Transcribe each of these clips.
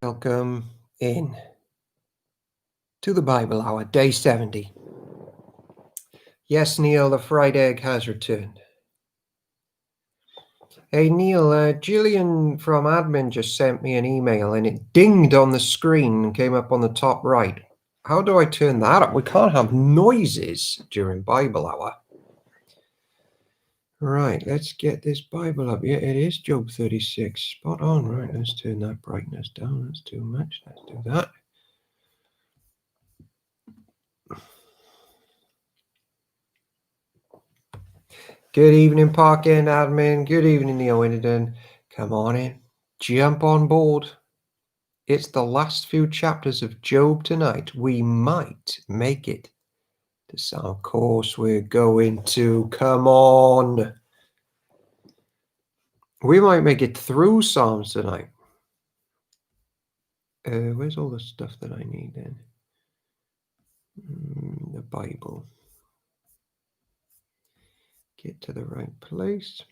Welcome in to the Bible Hour, day 70. Yes, Neil, the fried egg has returned. Hey, Neil, Gillian from admin just sent me an email and it dinged on the screen and came up on the top right. How do I turn that up? We can't have noises during Bible Hour. Right, let's get this Bible up. Yeah, it is Job 36. Spot on. Right, let's turn that brightness down. That's too much. Let's do that. Good evening, Park End admin. Good evening, Neil Winnenden. Come on in. Jump on board. It's the last few chapters of Job tonight. We might make it to some course we're going to. Come on. We might make it through Psalms tonight. Where's all the stuff that I need then? The Bible. Get to the right place.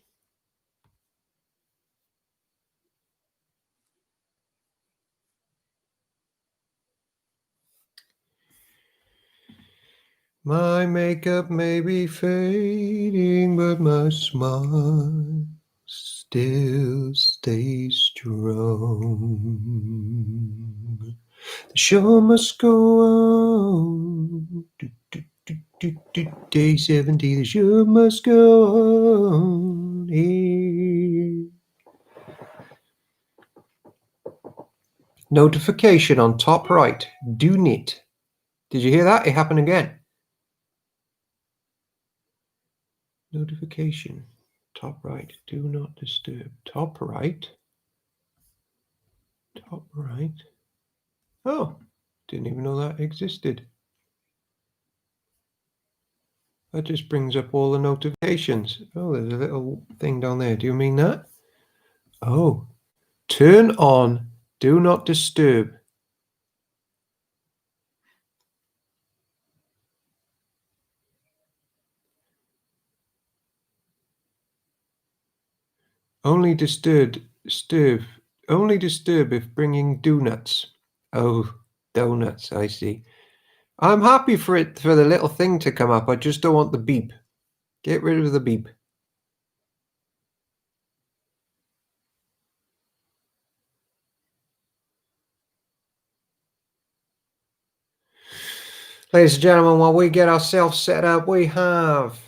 My makeup may be fading, but my smile still stays strong. The show must go on. Day 70, the show must go on. Here. Notification on top right. Do knit. Did you hear that? It happened again. Notification. Top right. Do not disturb. Top right. Top right. Oh, didn't even know that existed. That just brings up all the notifications. Oh, there's a little thing down there. Do you mean that? Oh, turn on do not disturb. Only disturb if bringing donuts. Oh, donuts, I see. I'm happy for the little thing to come up. I just don't want the beep. Get rid of the beep. Ladies and gentlemen, while we get ourselves set up, we have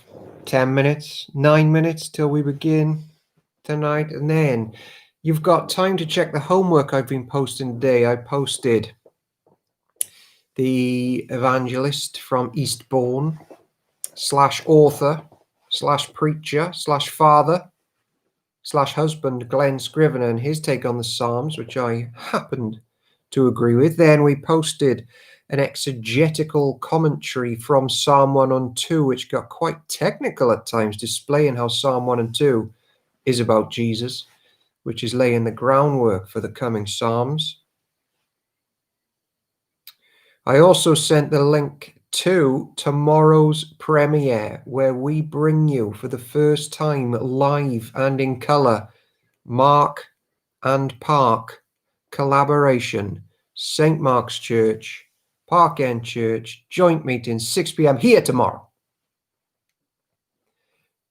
10 minutes, 9 minutes till we begin tonight. And then you've got time to check the homework I've been posting today. I posted the evangelist from Eastbourne / author / preacher / father / husband Glenn Scrivener and his take on the Psalms, which I happened to agree with. Then we posted an exegetical commentary from Psalm 1 and 2, which got quite technical at times, displaying how Psalm 1 and 2 is about Jesus, which is laying the groundwork for the coming Psalms. I also sent the link to tomorrow's premiere, where we bring you for the first time live and in color Mark and Park collaboration, St. Mark's Church, Park End Church, joint meeting, 6 p.m. here tomorrow.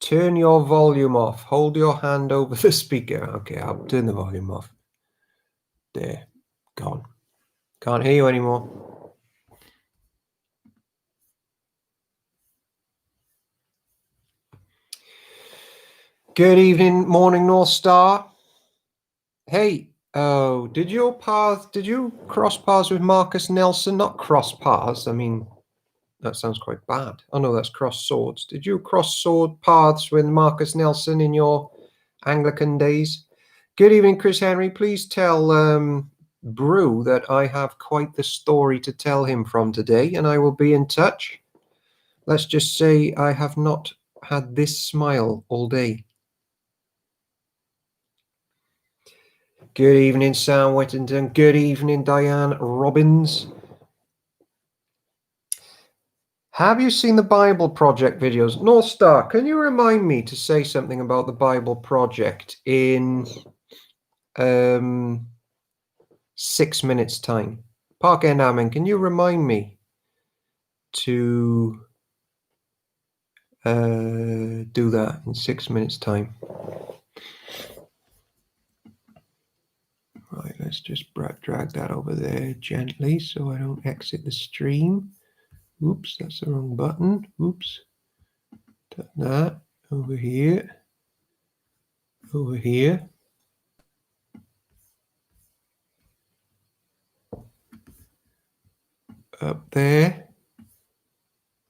Turn your volume off. Hold your hand over the speaker. Okay, I'll turn the volume off. There, gone. Can't hear you anymore. Good evening, morning, North Star. Hey, oh, did you cross paths with Marcus Nelson? Not cross paths, I mean, that sounds quite bad. Oh no, that's cross swords. Did you cross sword paths with Marcus Nelson in your Anglican days? Good evening, Chris Henry. Please tell Brew that I have quite the story to tell him from today, and I will be in touch. Let's just say I have not had this smile all day. Good evening, Sam Whittington. Good evening, Diane Robbins. Have you seen the Bible Project videos? North Star, can you remind me to say something about the Bible Project in 6 minutes time. Park End admin, can you remind me to do that in 6 minutes time? Right, let's just drag that over there gently so I don't exit the stream. Oops, that's the wrong button. Oops. Turn that over here. Over here. Up there.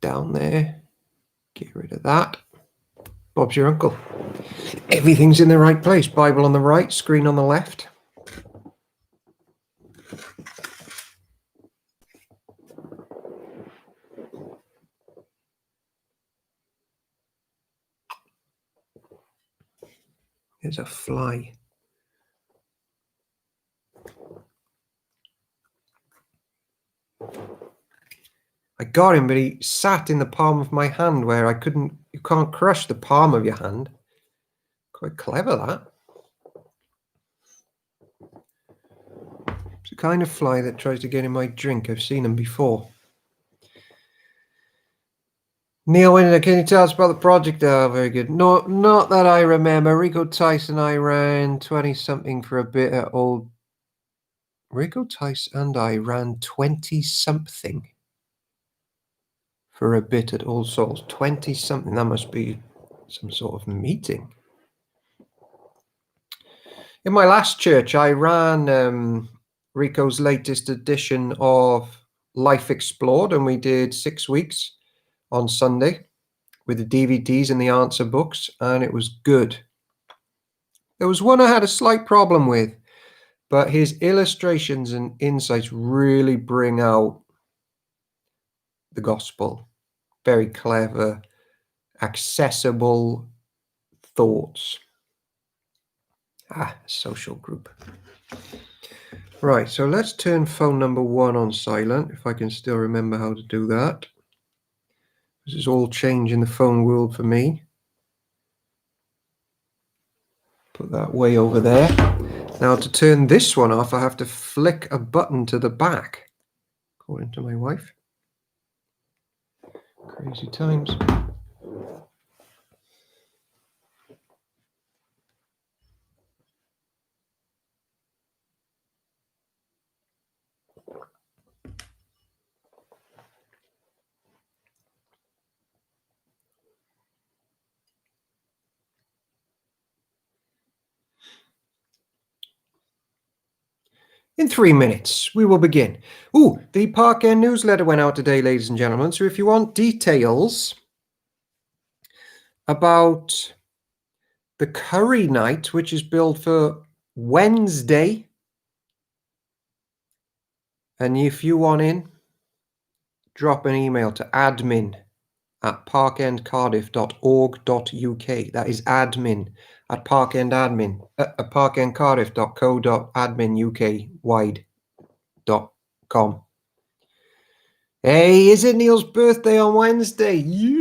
Down there. Get rid of that. Bob's your uncle. Everything's in the right place. Bible on the right, screen on the left. There's a fly. I got him, but he sat in the palm of my hand where you can't crush the palm of your hand. Quite clever, that. It's the kind of fly that tries to get in my drink. I've seen them before. Neil Winter, can you tell us about the project? Oh, very good. No, not that I remember. Rico Tice and I ran 20-something for a bit at old... Rico Tice and I ran 20-something for a bit at All Souls. 20-something. That must be some sort of meeting. In my last church, I ran Rico's latest edition of Life Explored, and we did 6 weeks on Sunday with the DVDs and the answer books, and it was good. There was one I had a slight problem with, but his illustrations and insights really bring out the gospel. Very clever, accessible thoughts. Social group. Right, so let's turn phone number 1 on silent, if I can still remember how to do that. This is all change in the phone world for me. Put that way over there. Now to turn this one off, I have to flick a button to the back, according to my wife. Crazy times. In 3 minutes, we will begin. The Park End newsletter went out today, ladies and gentlemen. So if you want details about the curry night, which is billed for Wednesday, and if you want in, drop an email to admin@parkendcardiff.org.uk. That is admin@parkendcardiff.co.admin.uk.com. Hey, is it Neil's birthday on Wednesday? Yeah.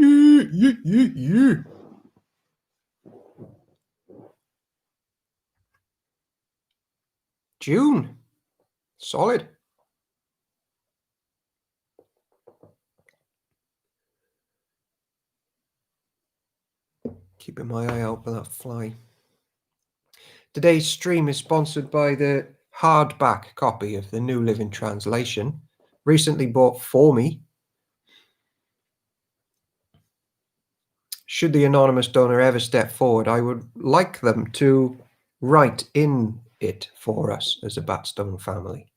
June. Solid. Keeping my eye out for that fly. Today's stream is sponsored by the hardback copy of the New Living Translation, recently bought for me. Should the anonymous donor ever step forward, I would like them to write in it for us as a Batstone family.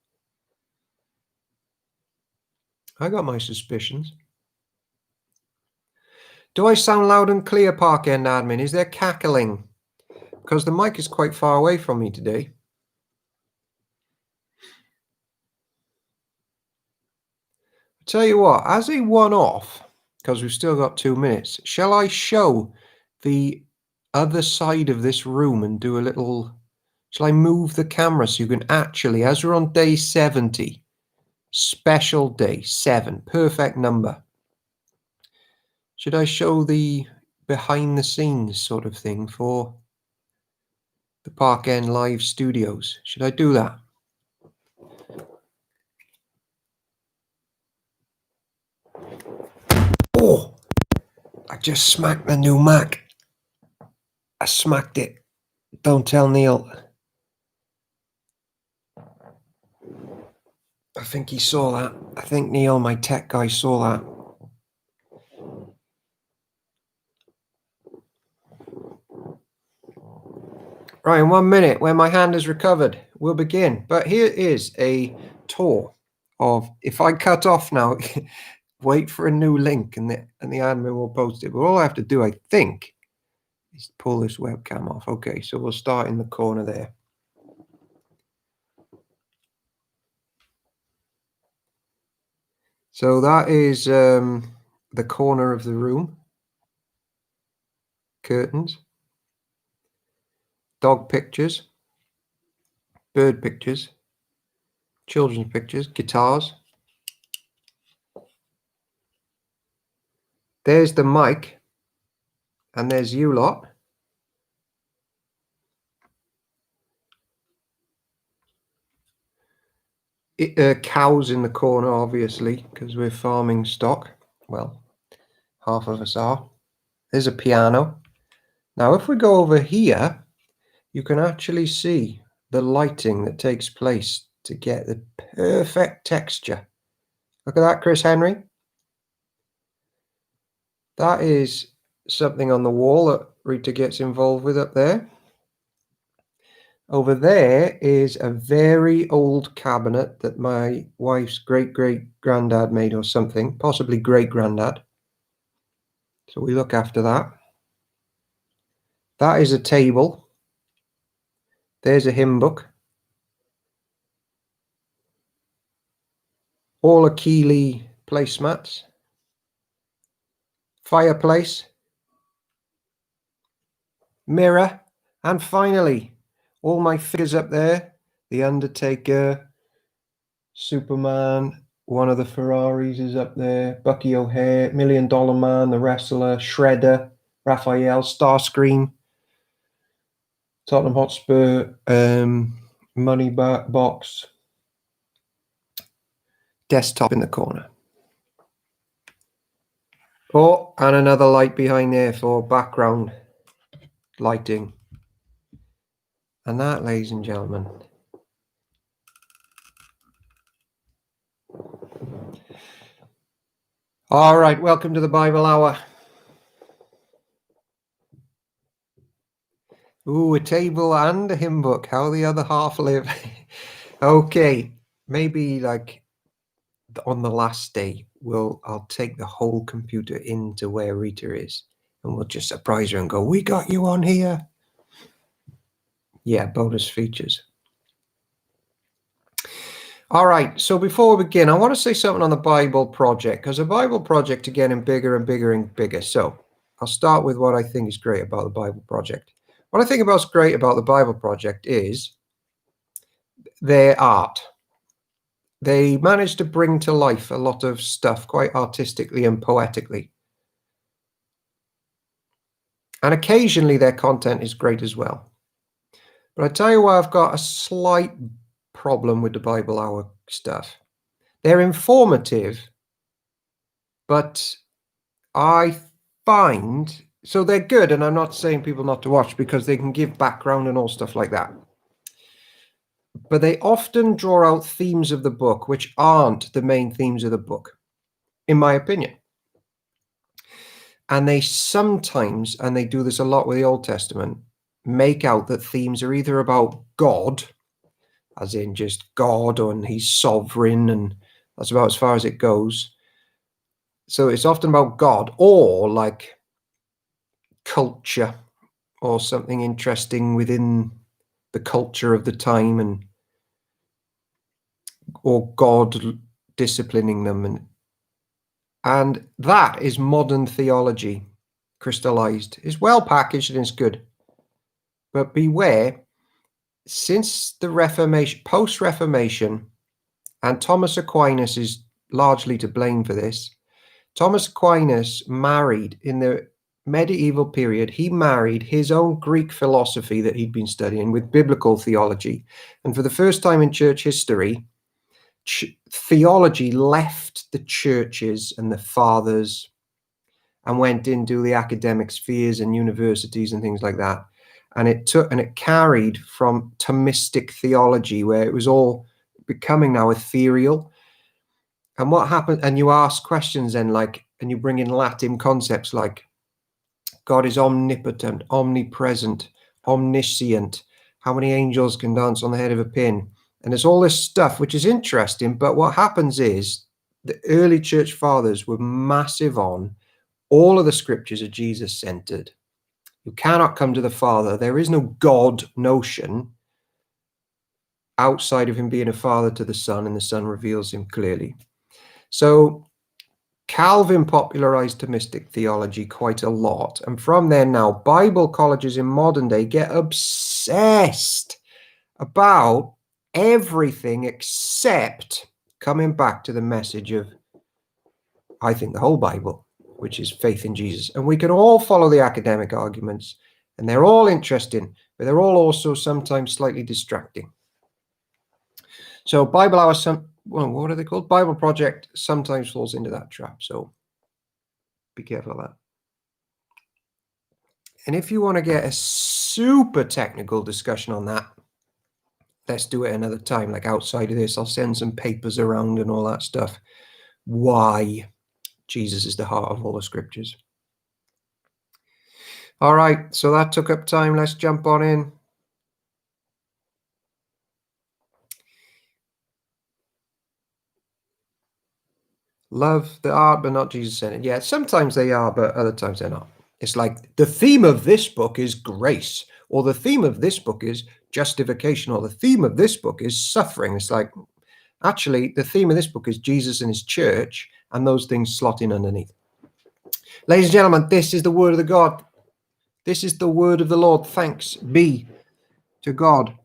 I got my suspicions. Do I sound loud and clear, Park End admin? Is there cackling? Because the mic is quite far away from me today. I'll tell you what, as a one-off, because we've still got 2 minutes, shall I show the other side of this room and do a little... Shall I move the camera so you can actually, as we're on day 70, special day 7, perfect number. Should I show the behind the scenes sort of thing for the Park End Live Studios? Should I do that? just smacked the new Mac. I smacked it. Don't tell Neil. I think he saw that. I think Neil, my tech guy, saw that. Right, in 1 minute, when my hand is recovered, we'll begin. But here is a tour of, if I cut off now, wait for a new link and the admin will post it. But all I have to do, I think, is pull this webcam off. Okay, so we'll start in the corner there. So that is the corner of the room. Curtains. Dog pictures. Bird pictures. Children's pictures. Guitars. There's the mic. And there's you lot. Cows in the corner, obviously, because we're farming stock. Well, half of us are. There's a piano. Now, if we go over here, you can actually see the lighting that takes place to get the perfect texture. Look at that, Chris Henry. That is something on the wall that Rita gets involved with up there. Over there is a very old cabinet that my wife's great-great-granddad made or something, possibly great-granddad. So we look after that. That is a table. There's a hymn book. All a Keeley placemats. Fireplace. Mirror. And finally, all my figures up there. The Undertaker, Superman, one of the Ferraris is up there. Bucky O'Hare, $1 Million Man, the wrestler, Shredder, Raphael, Starscream, Tottenham Hotspur, money box, desktop in the corner. Oh, and another light behind there for background lighting. And that, ladies and gentlemen, all right, welcome to the Bible Hour. Ooh, a table and a hymn book. How the other half live. Okay, maybe like on the last day, I'll take the whole computer into where Rita is, and we'll just surprise her and go, "We got you on here." Yeah, bonus features. All right, so before we begin, I want to say something on the Bible Project, because the Bible Project are getting bigger and bigger and bigger. So I'll start with what I think is great about the Bible Project. What I think is great about the Bible Project is their art. They managed to bring to life a lot of stuff quite artistically and poetically. And occasionally their content is great as well. But I tell you why I've got a slight problem with the Bible Hour stuff. They're informative, but I find, so they're good, and I'm not saying people not to watch because they can give background and all stuff like that. But they often draw out themes of the book which aren't the main themes of the book, in my opinion. And they sometimes, and they do this a lot with the Old Testament, make out that themes are either about God, as in just God, and he's sovereign, and that's about as far as it goes. So it's often about God, or like culture, or something interesting within the culture of the time, or God disciplining them, and that is modern theology crystallized. It's well packaged and it's good, but beware, since the Reformation, post-Reformation, and Thomas Aquinas is largely to blame for this. Thomas Aquinas married in the medieval period. He married his own Greek philosophy that he'd been studying with biblical theology, and for the first time in church history, theology left the churches and the fathers, and went into the academic spheres and universities and things like that. And it carried from Thomistic theology, where it was all becoming now ethereal. And what happened, and you ask questions then, like, and you bring in Latin concepts like God is omnipotent, omnipresent, omniscient. How many angels can dance on the head of a pin? And there's all this stuff, which is interesting. But what happens is the early church fathers were massive on all of the scriptures are Jesus centered. You cannot come to the Father. There is no God notion outside of him being a father to the Son, and the Son reveals him clearly. So Calvin popularized Thomistic theology quite a lot. And from there now, Bible colleges in modern day get obsessed about everything except coming back to the message of, I think, the whole Bible, which is faith in Jesus. And we can all follow the academic arguments, and they're all interesting, but they're all also sometimes slightly distracting. So Bible Hour, what are they called? Bible Project sometimes falls into that trap. So be careful of that. And if you want to get a super technical discussion on that, let's do it another time. Like outside of this, I'll send some papers around and all that stuff. Why Jesus is the heart of all the scriptures. All right, so that took up time. Let's jump on in. Love the art, but not Jesus-centered. Yeah, sometimes they are, but other times they're not. It's like the theme of this book is grace, or the theme of this book is justification, or the theme of this book is suffering. It's like, actually, the theme of this book is Jesus and his church, and those things slot in underneath. Ladies and gentlemen, this is the word of the God. This is the word of the Lord. Thanks be to God.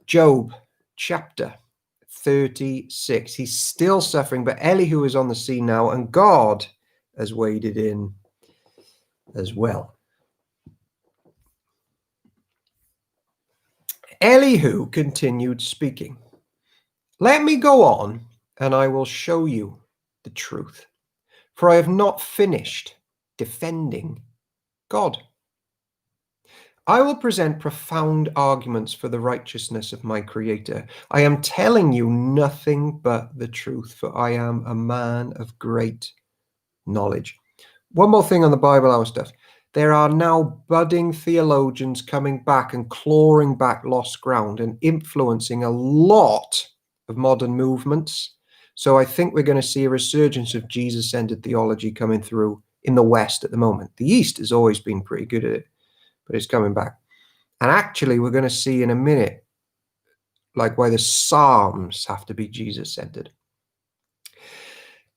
Job chapter 36. He's still suffering, but Elihu is on the scene now, and God has waded in as well. Elihu continued speaking. Let me go on, and I will show you the truth, for I have not finished defending God. I will present profound arguments for the righteousness of my Creator. I am telling you nothing but the truth, for I am a man of great knowledge. One more thing on the Bible Hour stuff. There are now budding theologians coming back and clawing back lost ground and influencing a lot of modern movements. So I think we're going to see a resurgence of Jesus-centered theology coming through in the West at the moment. The East has always been pretty good at it, but it's coming back. And actually, we're going to see in a minute, like why the Psalms have to be Jesus-centered.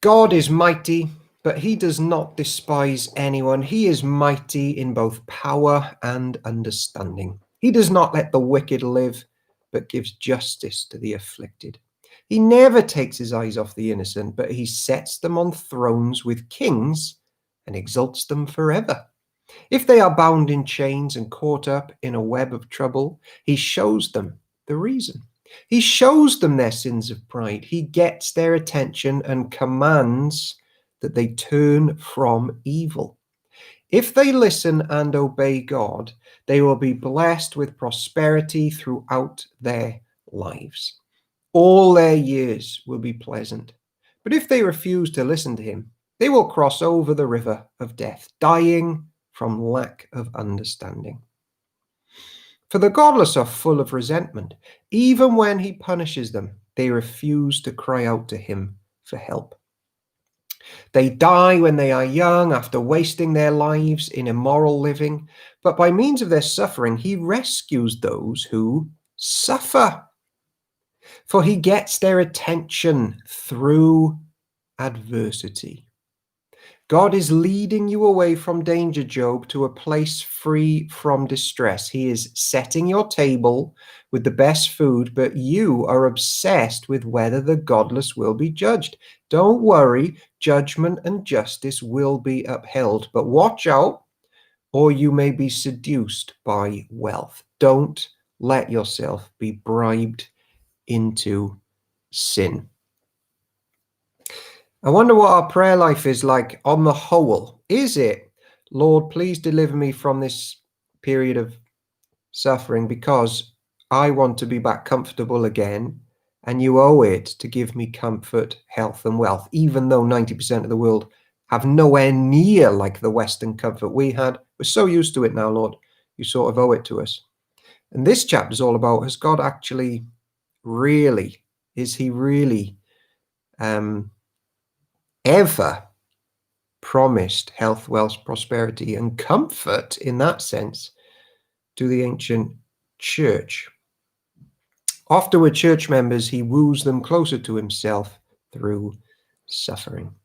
God is mighty, but he does not despise anyone. He is mighty in both power and understanding. He does not let the wicked live, but gives justice to the afflicted. He never takes his eyes off the innocent, but he sets them on thrones with kings and exalts them forever. If they are bound in chains and caught up in a web of trouble, he shows them the reason. He shows them their sins of pride. He gets their attention and commands that they turn from evil. If they listen and obey God, they will be blessed with prosperity throughout their lives. All their years will be pleasant. But if they refuse to listen to him, they will cross over the river of death, dying from lack of understanding. For the godless are full of resentment. Even when he punishes them, they refuse to cry out to him for help. They die when they are young after wasting their lives in immoral living, but by means of their suffering, he rescues those who suffer. For he gets their attention through adversity. God is leading you away from danger, Job, to a place free from distress. He is setting your table with the best food, but you are obsessed with whether the godless will be judged. Don't worry, judgment and justice will be upheld, but watch out, or you may be seduced by wealth. Don't let yourself be bribed into sin. I wonder what our prayer life is like on the whole. Is it, Lord, please deliver me from this period of suffering because I want to be back comfortable again, and you owe it to give me comfort, health, and wealth, even though 90% of the world have nowhere near like the Western comfort we had. We're so used to it now, Lord. You sort of owe it to us. And this chapter is all about, has God actually really, is he really ever promised health, wealth, prosperity, and comfort in that sense to the ancient church? Afterward, church members, he woos them closer to himself through suffering.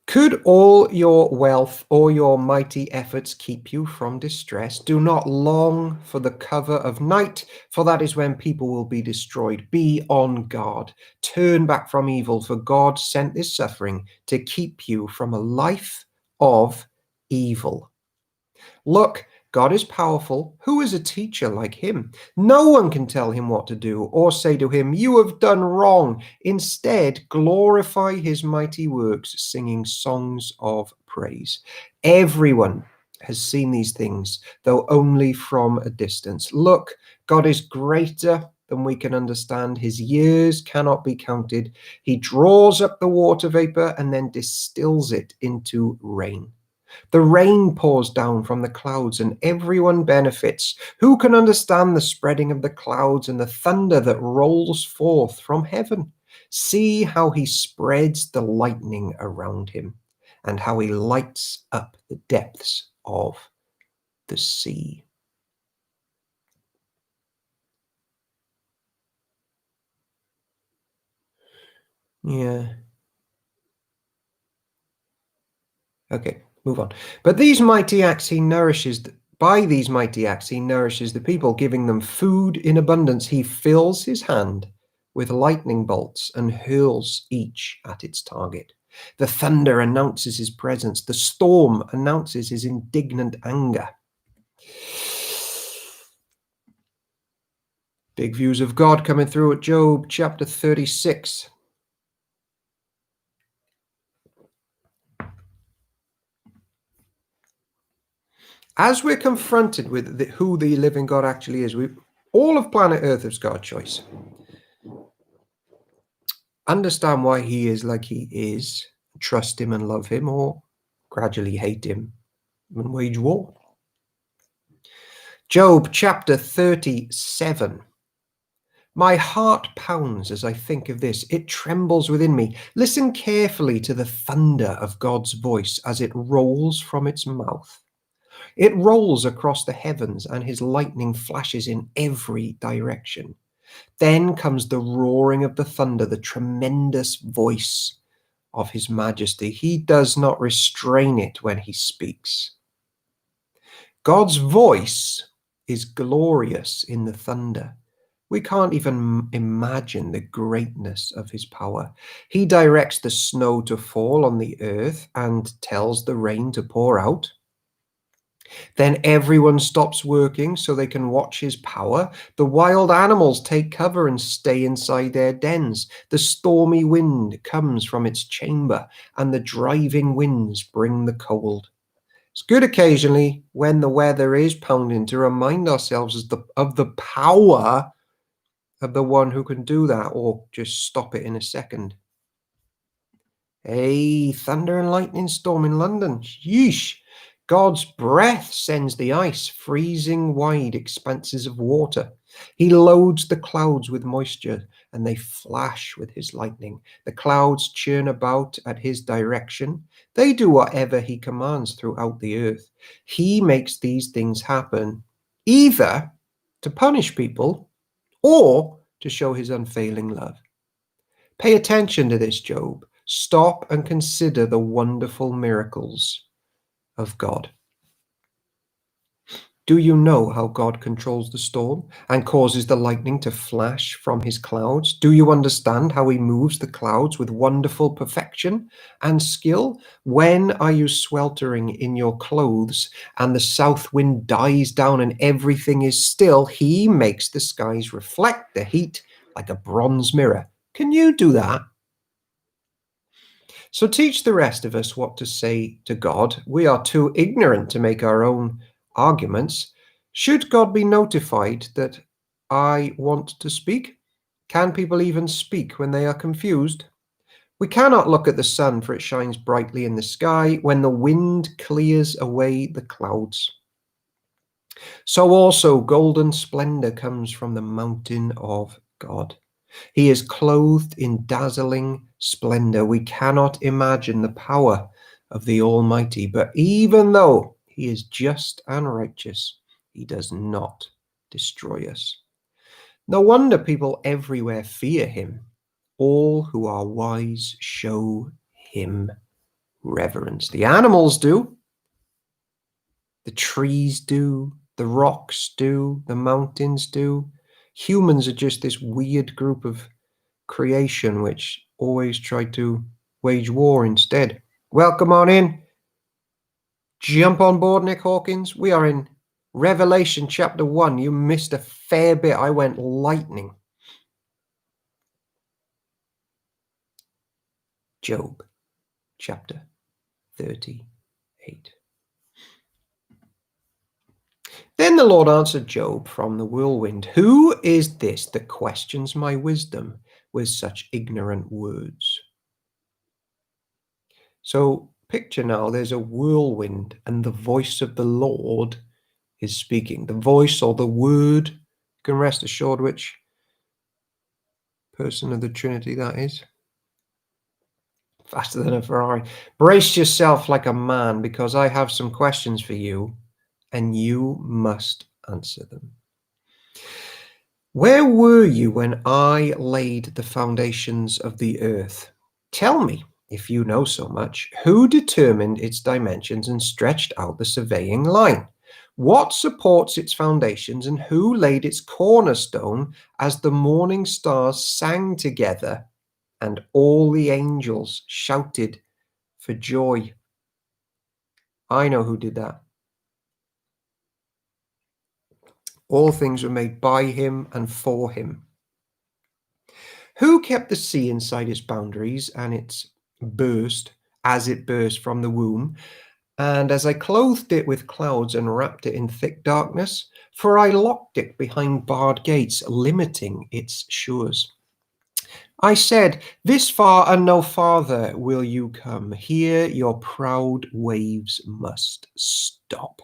Could all your wealth or your mighty efforts keep you from distress? Do not long for the cover of night, for that is when people will be destroyed. Be on guard. Turn back from evil, for God sent this suffering to keep you from a life of evil. Look, God is powerful. Who is a teacher like him? No one can tell him what to do or say to him, you have done wrong. Instead, glorify his mighty works, singing songs of praise. Everyone has seen these things, though only from a distance. Look, God is greater than we can understand. His years cannot be counted. He draws up the water vapor and then distills it into rain. The rain pours down from the clouds and everyone benefits. Who can understand the spreading of the clouds and the thunder that rolls forth from heaven? See how he spreads the lightning around him and how he lights up the depths of the sea. Yeah. Okay, move on. But these mighty acts he nourishes, by these mighty acts he nourishes the people, giving them food in abundance. He fills his hand with lightning bolts and hurls each at its target. The thunder announces his presence. The storm announces his indignant anger. Big views of God coming through at Job chapter 36. As we're confronted with who the living God actually is, all of planet Earth has got a choice. Understand why he is like he is, trust him and love him, or gradually hate him and wage war. Job chapter 37. My heart pounds as I think of this. It trembles within me. Listen carefully to the thunder of God's voice as it rolls from its mouth. It rolls across the heavens and his lightning flashes in every direction. Then comes the roaring of the thunder, the tremendous voice of his majesty. He does not restrain it when he speaks. God's voice is glorious in the thunder. We can't even imagine the greatness of his power. He directs the snow to fall on the earth and tells the rain to pour out. Then everyone stops working so they can watch his power. The wild animals take cover and stay inside their dens. The stormy wind comes from its chamber, and the driving winds bring the cold. It's good occasionally when the weather is pounding to remind ourselves of the power of the one who can do that, or just stop it in a second. Hey, thunder and lightning storm in London. Yeesh. God's breath sends the ice, freezing wide expanses of water. He loads the clouds with moisture, and they flash with his lightning. The clouds churn about at his direction. They do whatever he commands throughout the earth. He makes these things happen, either to punish people or to show his unfailing love. Pay attention to this, Job. Stop and consider the wonderful miracles of God. Do you know how God controls the storm and causes the lightning to flash from his clouds? Do you understand how he moves the clouds with wonderful perfection and skill? When are you sweltering in your clothes and the south wind dies down and everything is still? He makes the skies reflect the heat like a bronze mirror. Can you do that? So teach the rest of us what to say to God. We are too ignorant to make our own arguments. Should God be notified that I want to speak? Can people even speak when they are confused? We cannot look at the sun, for it shines brightly in the sky when the wind clears away the clouds. So also golden splendor comes from the mountain of God. He is clothed in dazzling splendor. We cannot imagine the power of the Almighty, but even though he is just and righteous, he does not destroy us. No wonder people everywhere fear him. All who are wise show him reverence. The animals do, the trees do, the rocks do, the mountains do. Humans are just this weird group of creation which always try to wage war instead. Welcome on in. Jump on board, Nick Hawkins. We are in Revelation chapter 1. You missed a fair bit. I went lightning. Job chapter 38. Then the Lord answered Job from the whirlwind, "Who is this that questions my wisdom with such ignorant words?" So picture now there's a whirlwind and the voice of the Lord is speaking. The voice or the word, you can rest assured which person of the Trinity that is. Faster than a Ferrari. Brace yourself like a man, because I have some questions for you and you must answer them. Where were you when I laid the foundations of the earth? Tell me, if you know so much, who determined its dimensions and stretched out the surveying line? What supports its foundations and who laid its cornerstone as the morning stars sang together and all the angels shouted for joy? I know who did that. All things were made by him and for him. Who kept the sea inside its boundaries and its burst as it burst from the womb? And as I clothed it with clouds and wrapped it in thick darkness, for I locked it behind barred gates, limiting its shores. I said, this far and no farther will you come. Here your proud waves must stop.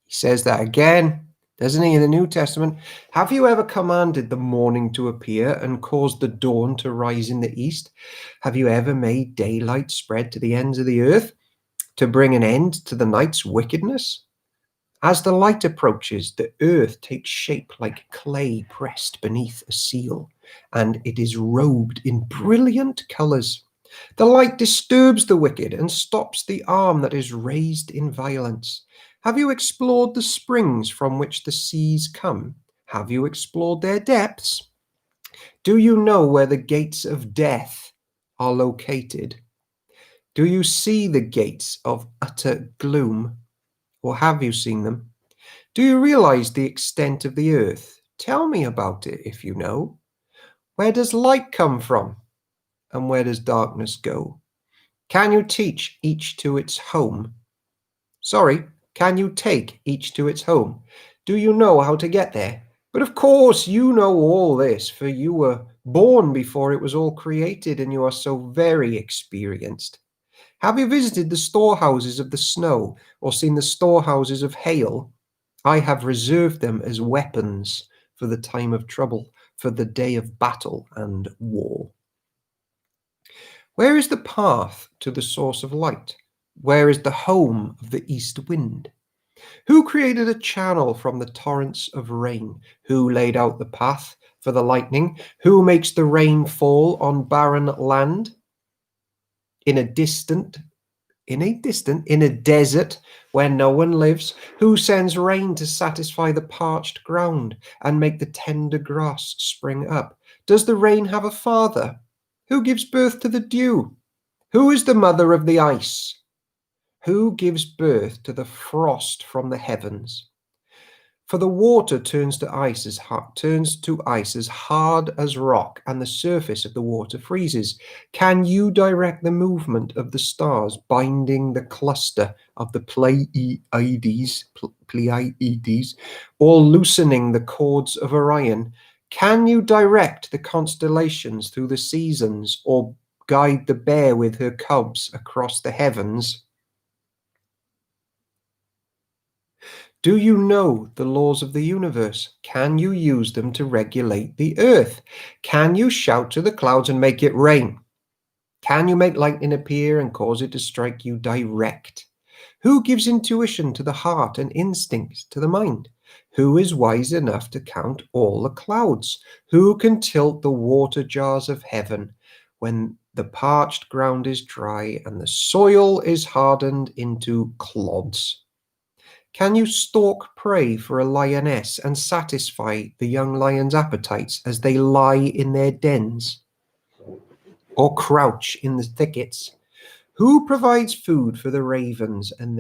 He says that again, doesn't he, in the New Testament? Have you ever commanded the morning to appear and caused the dawn to rise in the east? Have you ever made daylight spread to the ends of the earth to bring an end to the night's wickedness? As the light approaches, the earth takes shape like clay pressed beneath a seal, and it is robed in brilliant colors. The light disturbs the wicked and stops the arm that is raised in violence. Have you explored the springs from which the seas come? Have you explored their depths? Do you know where the gates of death are located? Do you see the gates of utter gloom? Or have you seen them? Do you realize the extent of the earth? Tell me about it if you know. Where does light come from? And where does darkness go? Can you teach each to its home? Sorry, can you take each to its home? Do you know how to get there? But of course you know all this, for you were born before it was all created, and you are so very experienced. Have you visited the storehouses of the snow, or seen the storehouses of hail? I have reserved them as weapons for the time of trouble, for the day of battle and war. Where is the path to the source of light? Where is the home of the east wind? Who created a channel from the torrents of rain? Who laid out the path for the lightning? Who makes the rain fall on barren land? In a desert where no one lives? Who sends rain to satisfy the parched ground and make the tender grass spring up? Does the rain have a father? Who gives birth to the dew? Who is the mother of the ice? Who gives birth to the frost from the heavens? For the water turns to ice as hard as rock, and the surface of the water freezes. Can you direct the movement of the stars, binding the cluster of the Pleiades, or loosening the cords of Orion? Can you direct the constellations through the seasons, or guide the bear with her cubs across the heavens? Do you know the laws of the universe? Can you use them to regulate the earth? Can you shout to the clouds and make it rain? Can you make lightning appear and cause it to strike you direct? Who gives intuition to the heart and instinct to the mind? Who is wise enough to count all the clouds? Who can tilt the water jars of heaven when the parched ground is dry and the soil is hardened into clods? Can you stalk prey for a lioness and satisfy the young lion's appetites as they lie in their dens or crouch in the thickets? Who provides food for the ravens and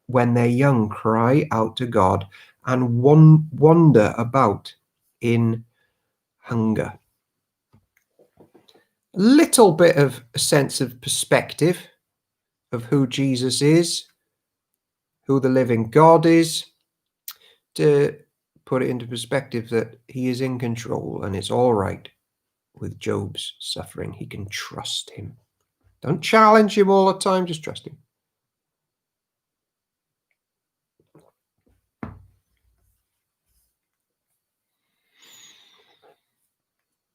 when their young cry out to God and wander about in hunger? Little bit of a sense of perspective of who Jesus is, who the living God is, to put it into perspective that he is in control and it's all right with Job's suffering. He can trust him. Don't challenge him all the time, just trust him.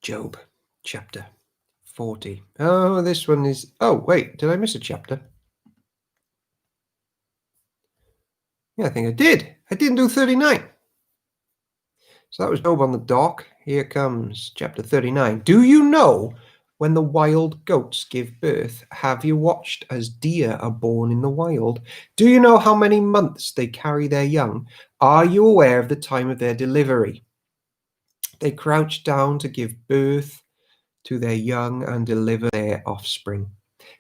Job chapter 40. Oh, this one is... Oh, wait, did I miss a chapter? Yeah, I think I did. I didn't do 39. So that was Job on the dock. Here comes chapter 39. Do you know when the wild goats give birth? Have you watched as deer are born in the wild? Do you know how many months they carry their young? Are you aware of the time of their delivery? They crouch down to give birth to their young and deliver their offspring.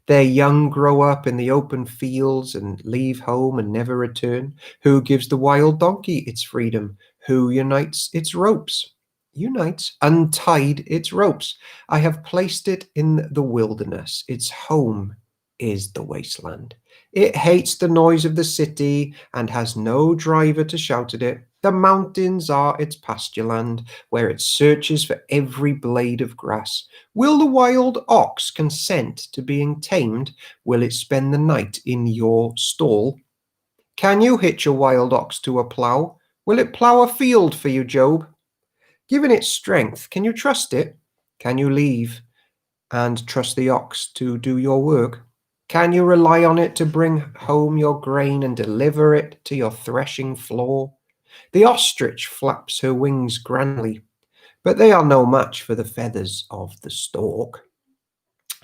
Their young grow up in the open fields and leave home and never return. Who gives the wild donkey its freedom? Who unites its ropes? Untied its ropes. I have placed it in the wilderness. Its home is the wasteland. It hates the noise of the city and has no driver to shout at it. The mountains are its pasture land, where it searches for every blade of grass. Will the wild ox consent to being tamed? Will it spend the night in your stall? Can you hitch a wild ox to a plough? Will it plough a field for you, Job? Given its strength, can you trust it? Can you leave and trust the ox to do your work? Can you rely on it to bring home your grain and deliver it to your threshing floor? The ostrich flaps her wings grandly, but they are no match for the feathers of the stork.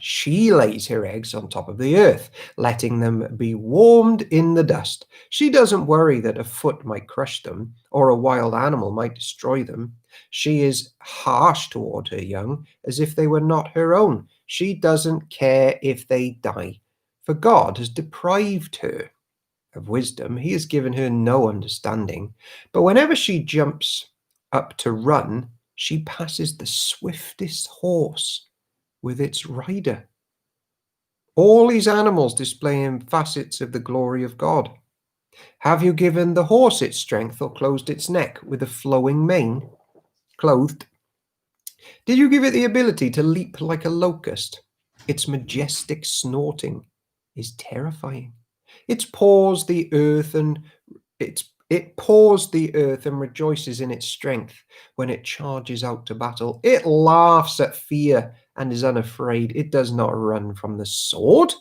She lays her eggs on top of the earth, letting them be warmed in the dust. She doesn't worry that a foot might crush them or a wild animal might destroy them. She is harsh toward her young, as if they were not her own. She doesn't care if they die, for God has deprived her of wisdom. He has given her no understanding. But whenever she jumps up to run, she passes the swiftest horse with its rider. All these animals displaying facets of the glory of God. Have you given the horse its strength or closed its neck with a flowing mane? Clothed. Did you give it the ability to leap like a locust? Its majestic snorting is terrifying. It paws the earth and rejoices in its strength when it charges out to battle. It laughs at fear and is unafraid. It does not run from the sword.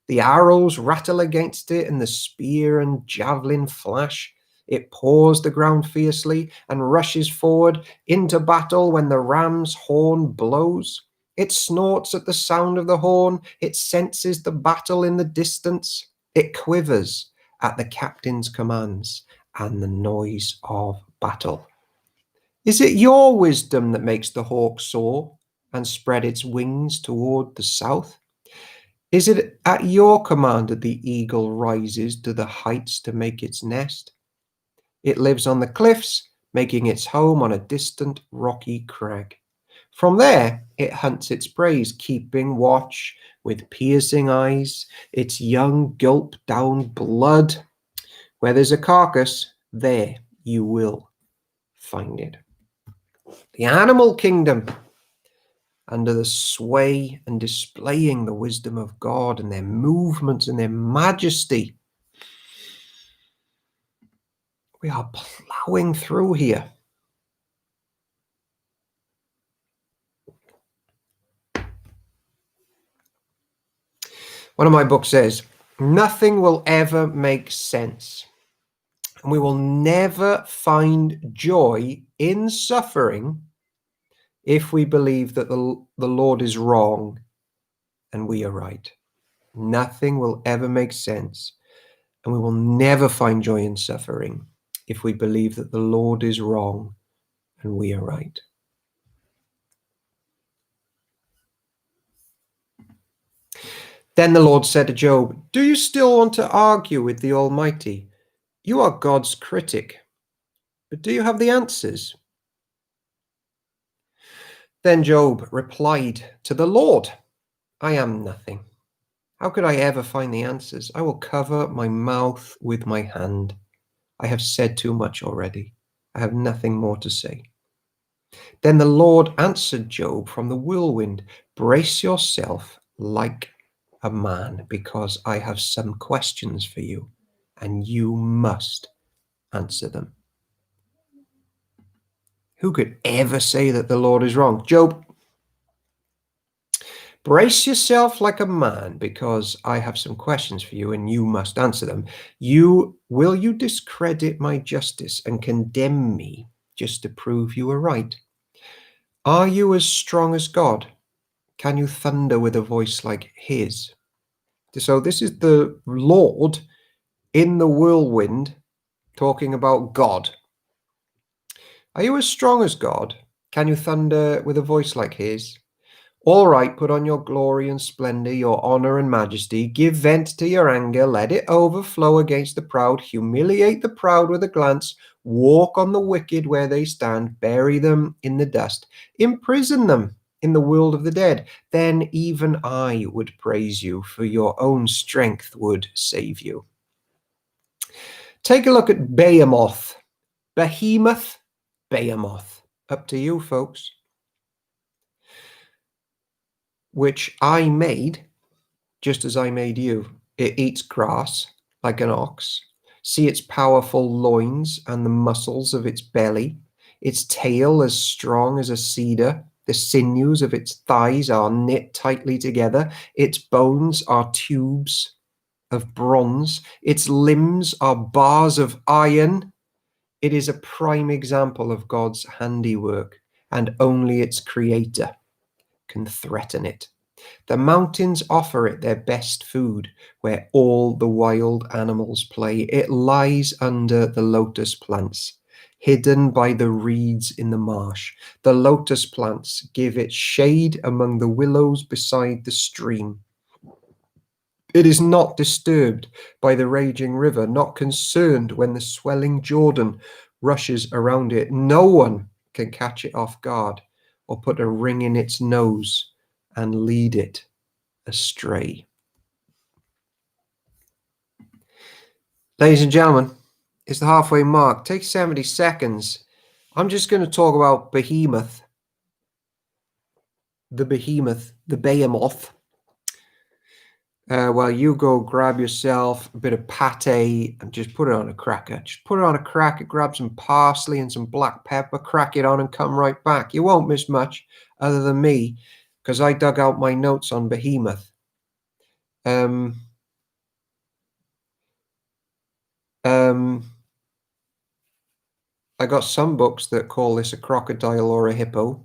The arrows rattle against it and the spear and javelin flash. It paws the ground fiercely and rushes forward into battle when the ram's horn blows. It snorts at the sound of the horn. It senses the battle in the distance. It quivers at the captain's commands and the noise of battle. Is it your wisdom that makes the hawk soar and spread its wings toward the south? Is it at your command that the eagle rises to the heights to make its nest? It lives on the cliffs, making its home on a distant rocky crag. From there, it hunts its prey, keeping watch with piercing eyes. Its young gulp down blood. Where there's a carcass, there you will find it. The animal kingdom, under the sway and displaying the wisdom of God and their movements and their majesty. We are plowing through here. One of my books says, nothing will ever make sense. And we will never find joy in suffering if we believe that the Lord is wrong and we are right. Nothing will ever make sense. And we will never find joy in suffering if we believe that the Lord is wrong and we are right. Then the Lord said to Job, do you still want to argue with the Almighty? You are God's critic, but do you have the answers? Then Job replied to the Lord, I am nothing. How could I ever find the answers? I will cover my mouth with my hand. I have said too much already. I have nothing more to say. Then the Lord answered Job from the whirlwind, brace yourself like a man, because I have some questions for you, and you must answer them. Who could ever say that the Lord is wrong? Job, brace yourself like a man, because I have some questions for you, and you must answer them. Will you discredit my justice and condemn me just to prove you are right? Are you as strong as God? Can you thunder with a voice like his? So this is the Lord in the whirlwind talking about God. Are you as strong as God? Can you thunder with a voice like his? All right, put on your glory and splendor, your honor and majesty. Give vent to your anger. Let it overflow against the proud. Humiliate the proud with a glance. Walk on the wicked where they stand. Bury them in the dust. Imprison them in the world of the dead. Then even I would praise you, for your own strength would save you. Take a look at Behemoth. Behemoth, Behemoth. Up to you, folks. Which I made, just as I made you. It eats grass like an ox. See its powerful loins and the muscles of its belly. Its tail as strong as a cedar. The sinews of its thighs are knit tightly together. Its bones are tubes of bronze. Its limbs are bars of iron. It is a prime example of God's handiwork, and only its creator can threaten it. The mountains offer it their best food, where all the wild animals play. It lies under the lotus plants, hidden by the reeds in the marsh. The lotus plants give it shade among the willows beside the stream. It is not disturbed by the raging river, not concerned when the swelling Jordan rushes around it. No one can catch it off guard or put a ring in its nose and lead it astray. Ladies and gentlemen, it's the halfway mark. Take 70 seconds. I'm just going to talk about Behemoth. The Behemoth, the Behemoth. While you go grab yourself a bit of pate and just put it on a cracker. Just put it on a cracker, grab some parsley and some black pepper, crack it on and come right back. You won't miss much other than me, because I dug out my notes on Behemoth. I got some books that call this a crocodile or a hippo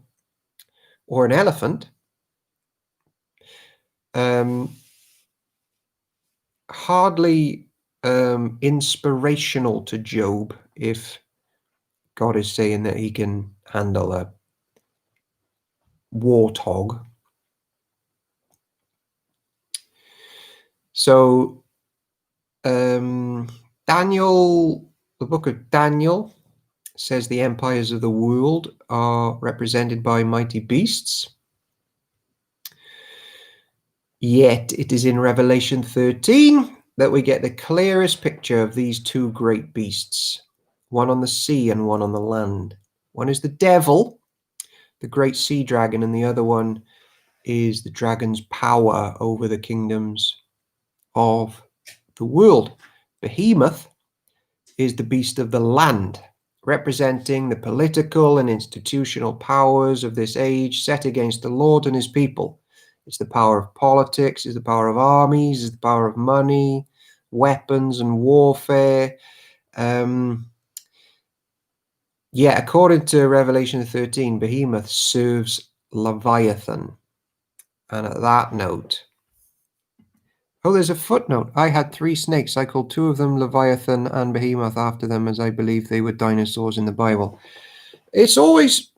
or an elephant. Hardly inspirational to Job if God is saying that he can handle a warthog. So Daniel The book of Daniel says the empires of the world are represented by mighty beasts. Yet it is in Revelation 13 that we get the clearest picture of these two great beasts, one on the sea and one on the land. One is the devil, the great sea dragon, and the other one is the dragon's power over the kingdoms of the world. Behemoth is the beast of the land, representing the political and institutional powers of this age set against the Lord and his people. It's the power of politics, it's the power of armies, it's the power of money, weapons and warfare. According to Revelation 13, Behemoth serves Leviathan. And at that note, there's a footnote. I had 3 snakes. I called 2 of them Leviathan and Behemoth after them, as I believe they were dinosaurs in the Bible. It's always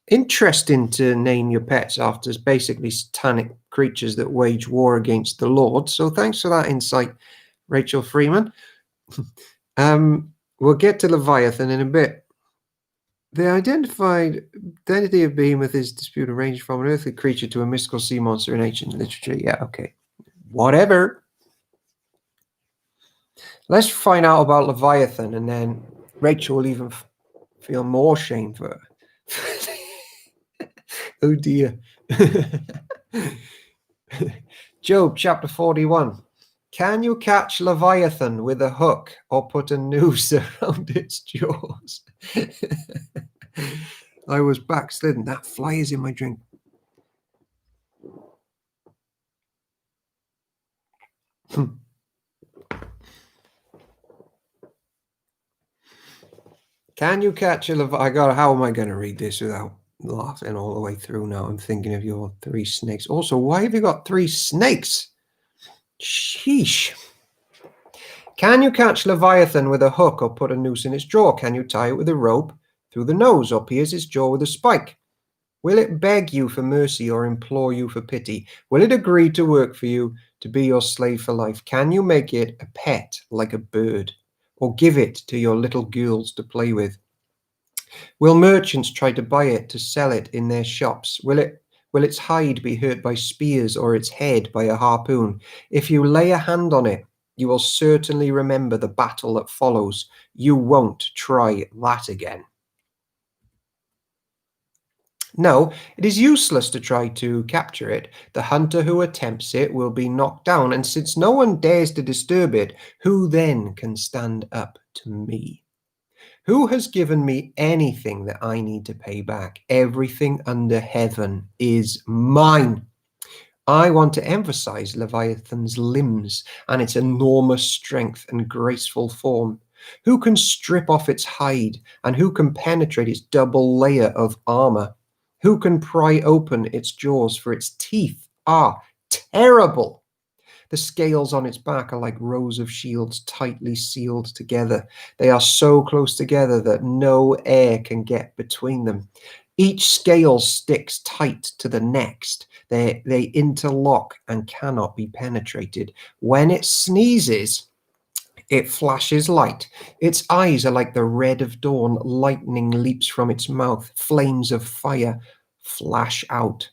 interesting to name your pets after basically satanic creatures that wage war against the Lord. So thanks for that insight, Rachel Freeman. We'll get to Leviathan in a bit. The identity of Behemoth is disputed, ranging from an earthly creature to a mystical sea monster in ancient literature. Yeah, okay. Whatever. Let's find out about Leviathan, and then Rachel will even feel more shame for her. Oh dear. Job chapter 41. Can you catch Leviathan with a hook or put a noose around its jaws? I was backslidden. That fly is in my drink. Can you catch a Leviathan? How am I going to read this without laughing all the way through now? I'm thinking of your 3 snakes. Also, why have you got 3 snakes? Sheesh. Can you catch Leviathan with a hook or put a noose in its jaw? Can you tie it with a rope through the nose or pierce its jaw with a spike? Will it beg you for mercy or implore you for pity? Will it agree to work for you, to be your slave for life? Can you make it a pet like a bird, or give it to your little girls to play with? Will merchants try to buy it, to sell it in their shops? Will its hide be hurt by spears or its head by a harpoon? If you lay a hand on it, you will certainly remember the battle that follows. You won't try that again. No, it is useless to try to capture it. The hunter who attempts it will be knocked down, and since no one dares to disturb it, who then can stand up to me? Who has given me anything that I need to pay back? Everything under heaven is mine. I want to emphasize Leviathan's limbs and its enormous strength and graceful form. Who can strip off its hide, and who can penetrate its double layer of armor? Who can pry open its jaws, for its teeth are terrible. The scales on its back are like rows of shields tightly sealed together. They are so close together that no air can get between them. Each scale sticks tight to the next. They interlock and cannot be penetrated. When it sneezes, it flashes light. Its eyes are like the red of dawn. Lightning leaps from its mouth. Flames of fire flash out.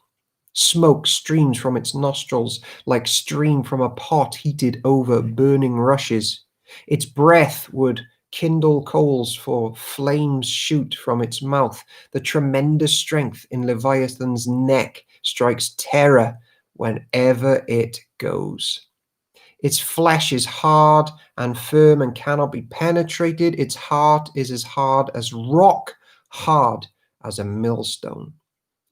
Smoke streams from its nostrils like steam from a pot heated over burning rushes. Its breath would kindle coals, for flames shoot from its mouth. The tremendous strength in Leviathan's neck strikes terror whenever it goes. Its flesh is hard and firm and cannot be penetrated. Its heart is as hard as rock, hard as a millstone.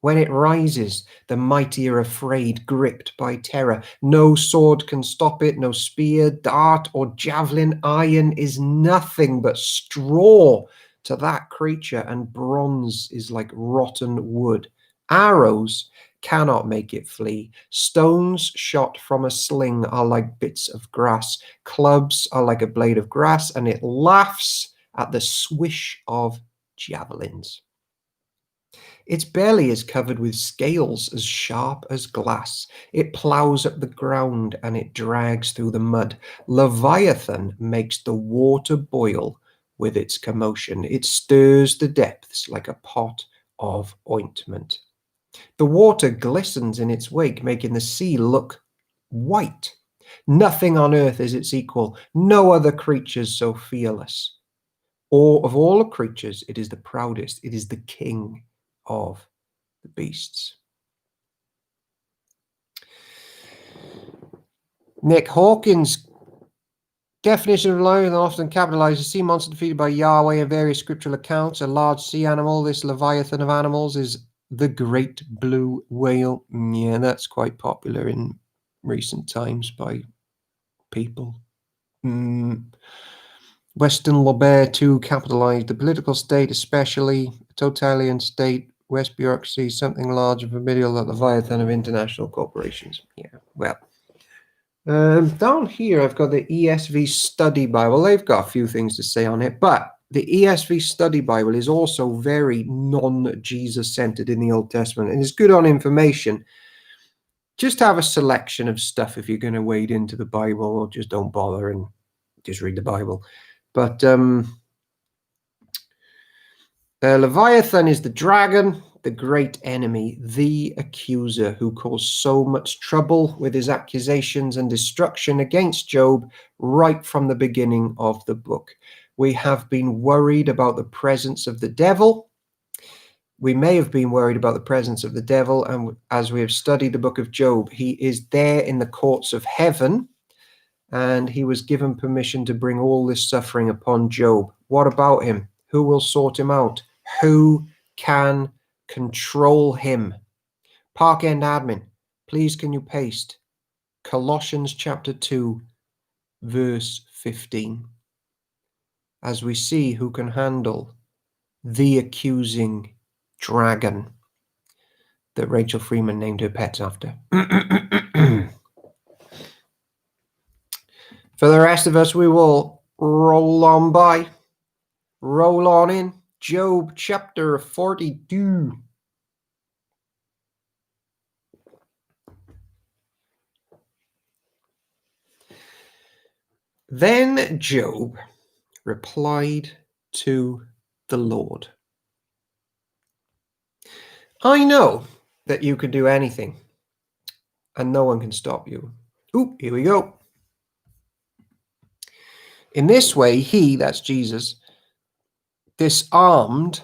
When it rises, the mighty are afraid, gripped by terror. No sword can stop it, no spear, dart, or javelin. Iron is nothing but straw to that creature, and bronze is like rotten wood. Arrows cannot make it flee. Stones shot from a sling are like bits of grass. Clubs are like a blade of grass, and it laughs at the swish of javelins. Its belly is covered with scales as sharp as glass. It plows up the ground and it drags through the mud. Leviathan makes the water boil with its commotion. It stirs the depths like a pot of ointment. The water glistens in its wake, making the sea look white. Nothing on earth is its equal, no other creatures so fearless. Or of all the creatures, it is the proudest, it is the king of the beasts. Nick Hawkins' definition of Leviathan often capitalized a sea monster defeated by Yahweh in various scriptural accounts. A large sea animal. This Leviathan of animals is the great blue whale. Yeah, that's quite popular in recent times by people. Western Lobert too capitalized the political state, especially totalitarian state, West bureaucracy, something large and familiar like Leviathan of international corporations. Yeah, well. Down here, I've got the ESV Study Bible. They've got a few things to say on it, but the ESV Study Bible is also very non-Jesus centered in the Old Testament, and it's good on information. Just have a selection of stuff if you're going to wade into the Bible, or just don't bother and just read the Bible. But Leviathan is the dragon, the great enemy, the accuser who caused so much trouble with his accusations and destruction against Job right from the beginning of the book. We have been worried about the presence of the devil. We may have been worried about the presence of the devil, and as we have studied the book of Job, he is there in the courts of heaven, and he was given permission to bring all this suffering upon Job. What about him? Who will sort him out? Who can control him? Park End admin, please can you paste Colossians chapter 2, verse 15, as we see who can handle the accusing dragon that Rachel Freeman named her pets after. For the rest of us, we will roll on by. Roll on in. Job chapter 42. Then Job replied to the Lord, I know that you can do anything, and no one can stop you. Ooh, here we go. In this way, he, that's Jesus, disarmed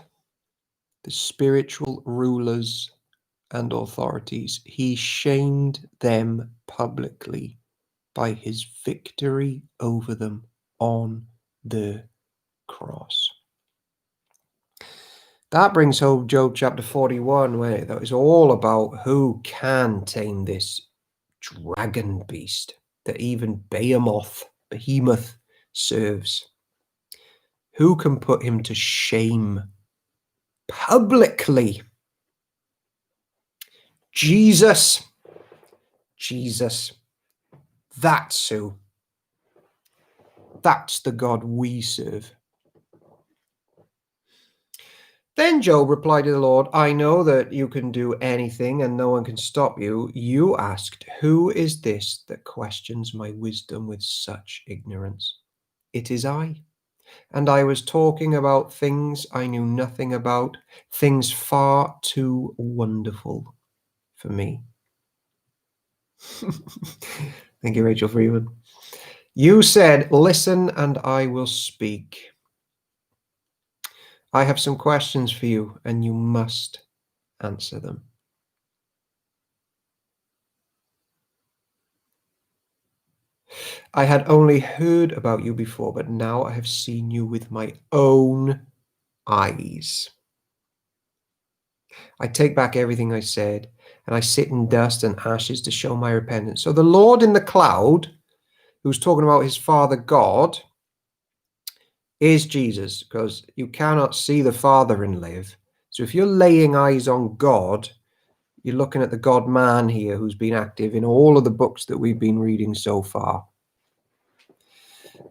the spiritual rulers and authorities. He shamed them publicly by his victory over them on the cross. That brings home Job chapter 41, where that is all about who can tame this dragon beast that even Behemoth serves. Who can put him to shame publicly? Jesus. That's who. That's the God we serve. Then Job replied to the Lord, I know that you can do anything and no one can stop you. You asked, who is this that questions my wisdom with such ignorance? It is I. And I was talking about things I knew nothing about, things far too wonderful for me. Thank you, Rachel Freeman. You said, listen and I will speak. I have some questions for you and you must answer them. I had only heard about you before, but now I have seen you with my own eyes. I take back everything I said, and I sit in dust and ashes to show my repentance. So the Lord in the cloud, who's talking about his Father God, is Jesus, because you cannot see the Father and live. So if you're laying eyes on God, you're looking at the God-man here who's been active in all of the books that we've been reading so far.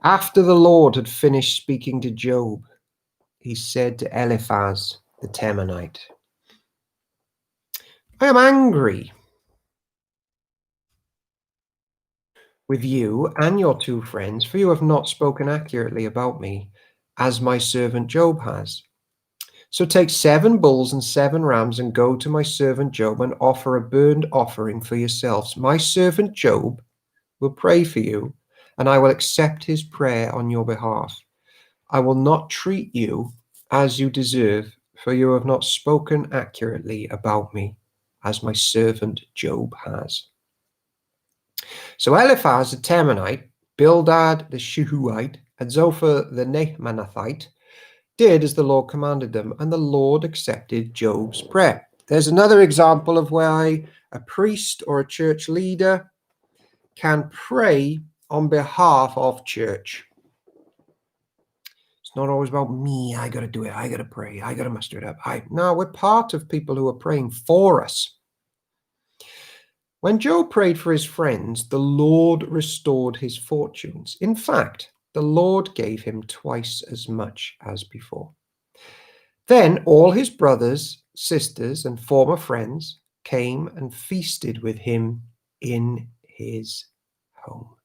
After the Lord had finished speaking to Job, he said to Eliphaz the Temanite, I am angry with you and your two friends, for you have not spoken accurately about me, as my servant Job has. So take 7 bulls and 7 rams and go to my servant Job and offer a burnt offering for yourselves. My servant Job will pray for you, and I will accept his prayer on your behalf. I will not treat you as you deserve, for you have not spoken accurately about me, as my servant Job has. So Eliphaz the Temanite, Bildad the Shuhite, and Zophar the Naamathite did as the Lord commanded them, and the Lord accepted Job's prayer. There's another example of why a priest or a church leader can pray on behalf of church. It's not always about me. I got to do it. I got to pray. I got to muster it up. No, we're part of people who are praying for us. When Job prayed for his friends, the Lord restored his fortunes. In fact, the Lord gave him twice as much as before. Then all his brothers, sisters, and former friends came and feasted with him in his home.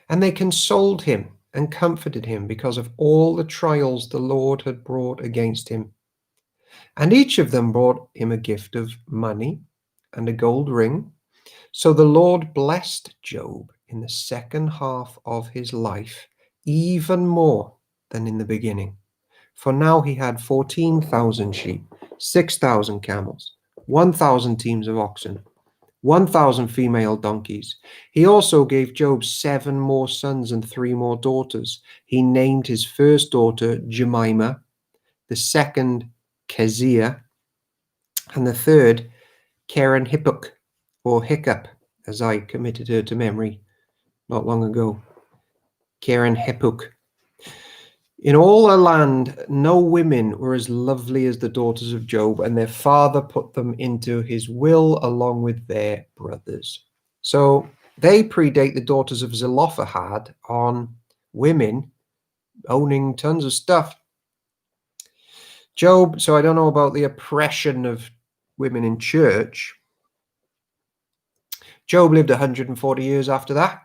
And they consoled him and comforted him because of all the trials the Lord had brought against him. And each of them brought him a gift of money and a gold ring. So the Lord blessed Job in the second half of his life, even more than in the beginning. For now he had 14,000 sheep, 6,000 camels, 1,000 teams of oxen, 1,000 female donkeys. He also gave Job 7 more sons and 3 more daughters. He named his first daughter Jemima, the second Keziah, and the third Keren Hippuk, or Hiccup, as I committed her to memory not long ago. Keren Hippuk. In all the land, no women were as lovely as the daughters of Job, and their father put them into his will along with their brothers. So they predate the daughters of Zelophehad on women owning tons of stuff. Job, so I don't know about the oppression of women in church. Job lived 140 years after that,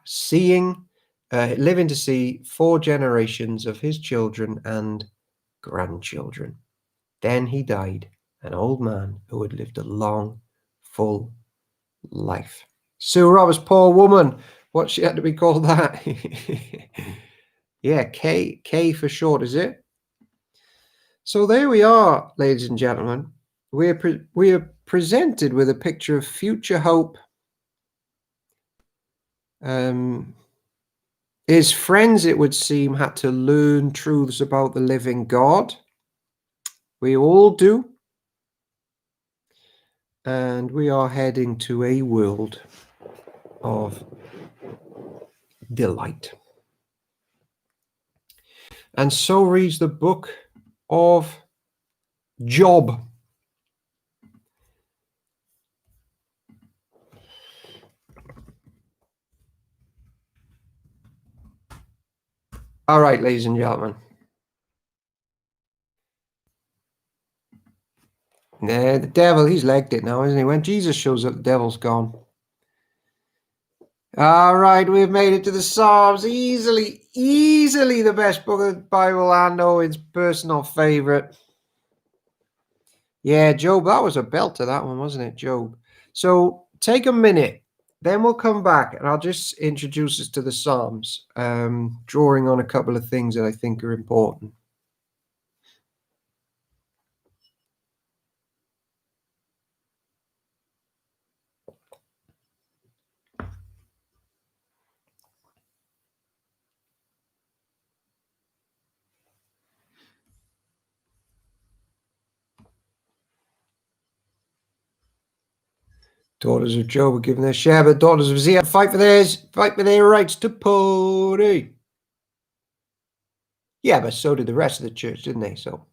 living to see 4 generations of his children and grandchildren. Then he died, an old man who had lived a long, full life. Sue Roberts, poor woman. What she had to be called that? Yeah, K for short, is it? So there we are, ladies and gentlemen. We are presented with a picture of future hope. His friends, it would seem, had to learn truths about the living God. We all do. And we are heading to a world of delight. And so reads the book of Job. All right, ladies and gentlemen. Nah, the devil, he's legged it now, isn't he? When Jesus shows up, the devil's gone. All right, we've made it to the Psalms. Easily the best book of the Bible, and Owen's personal favorite. Yeah, Job, that was a belter, that one, wasn't it, Job? So take a minute, then we'll come back, and I'll just introduce us to the Psalms, drawing on a couple of things that I think are important. Daughters of Job were given their share, but daughters of Zion fight for their rights to party. Yeah, but so did the rest of the church, didn't they? So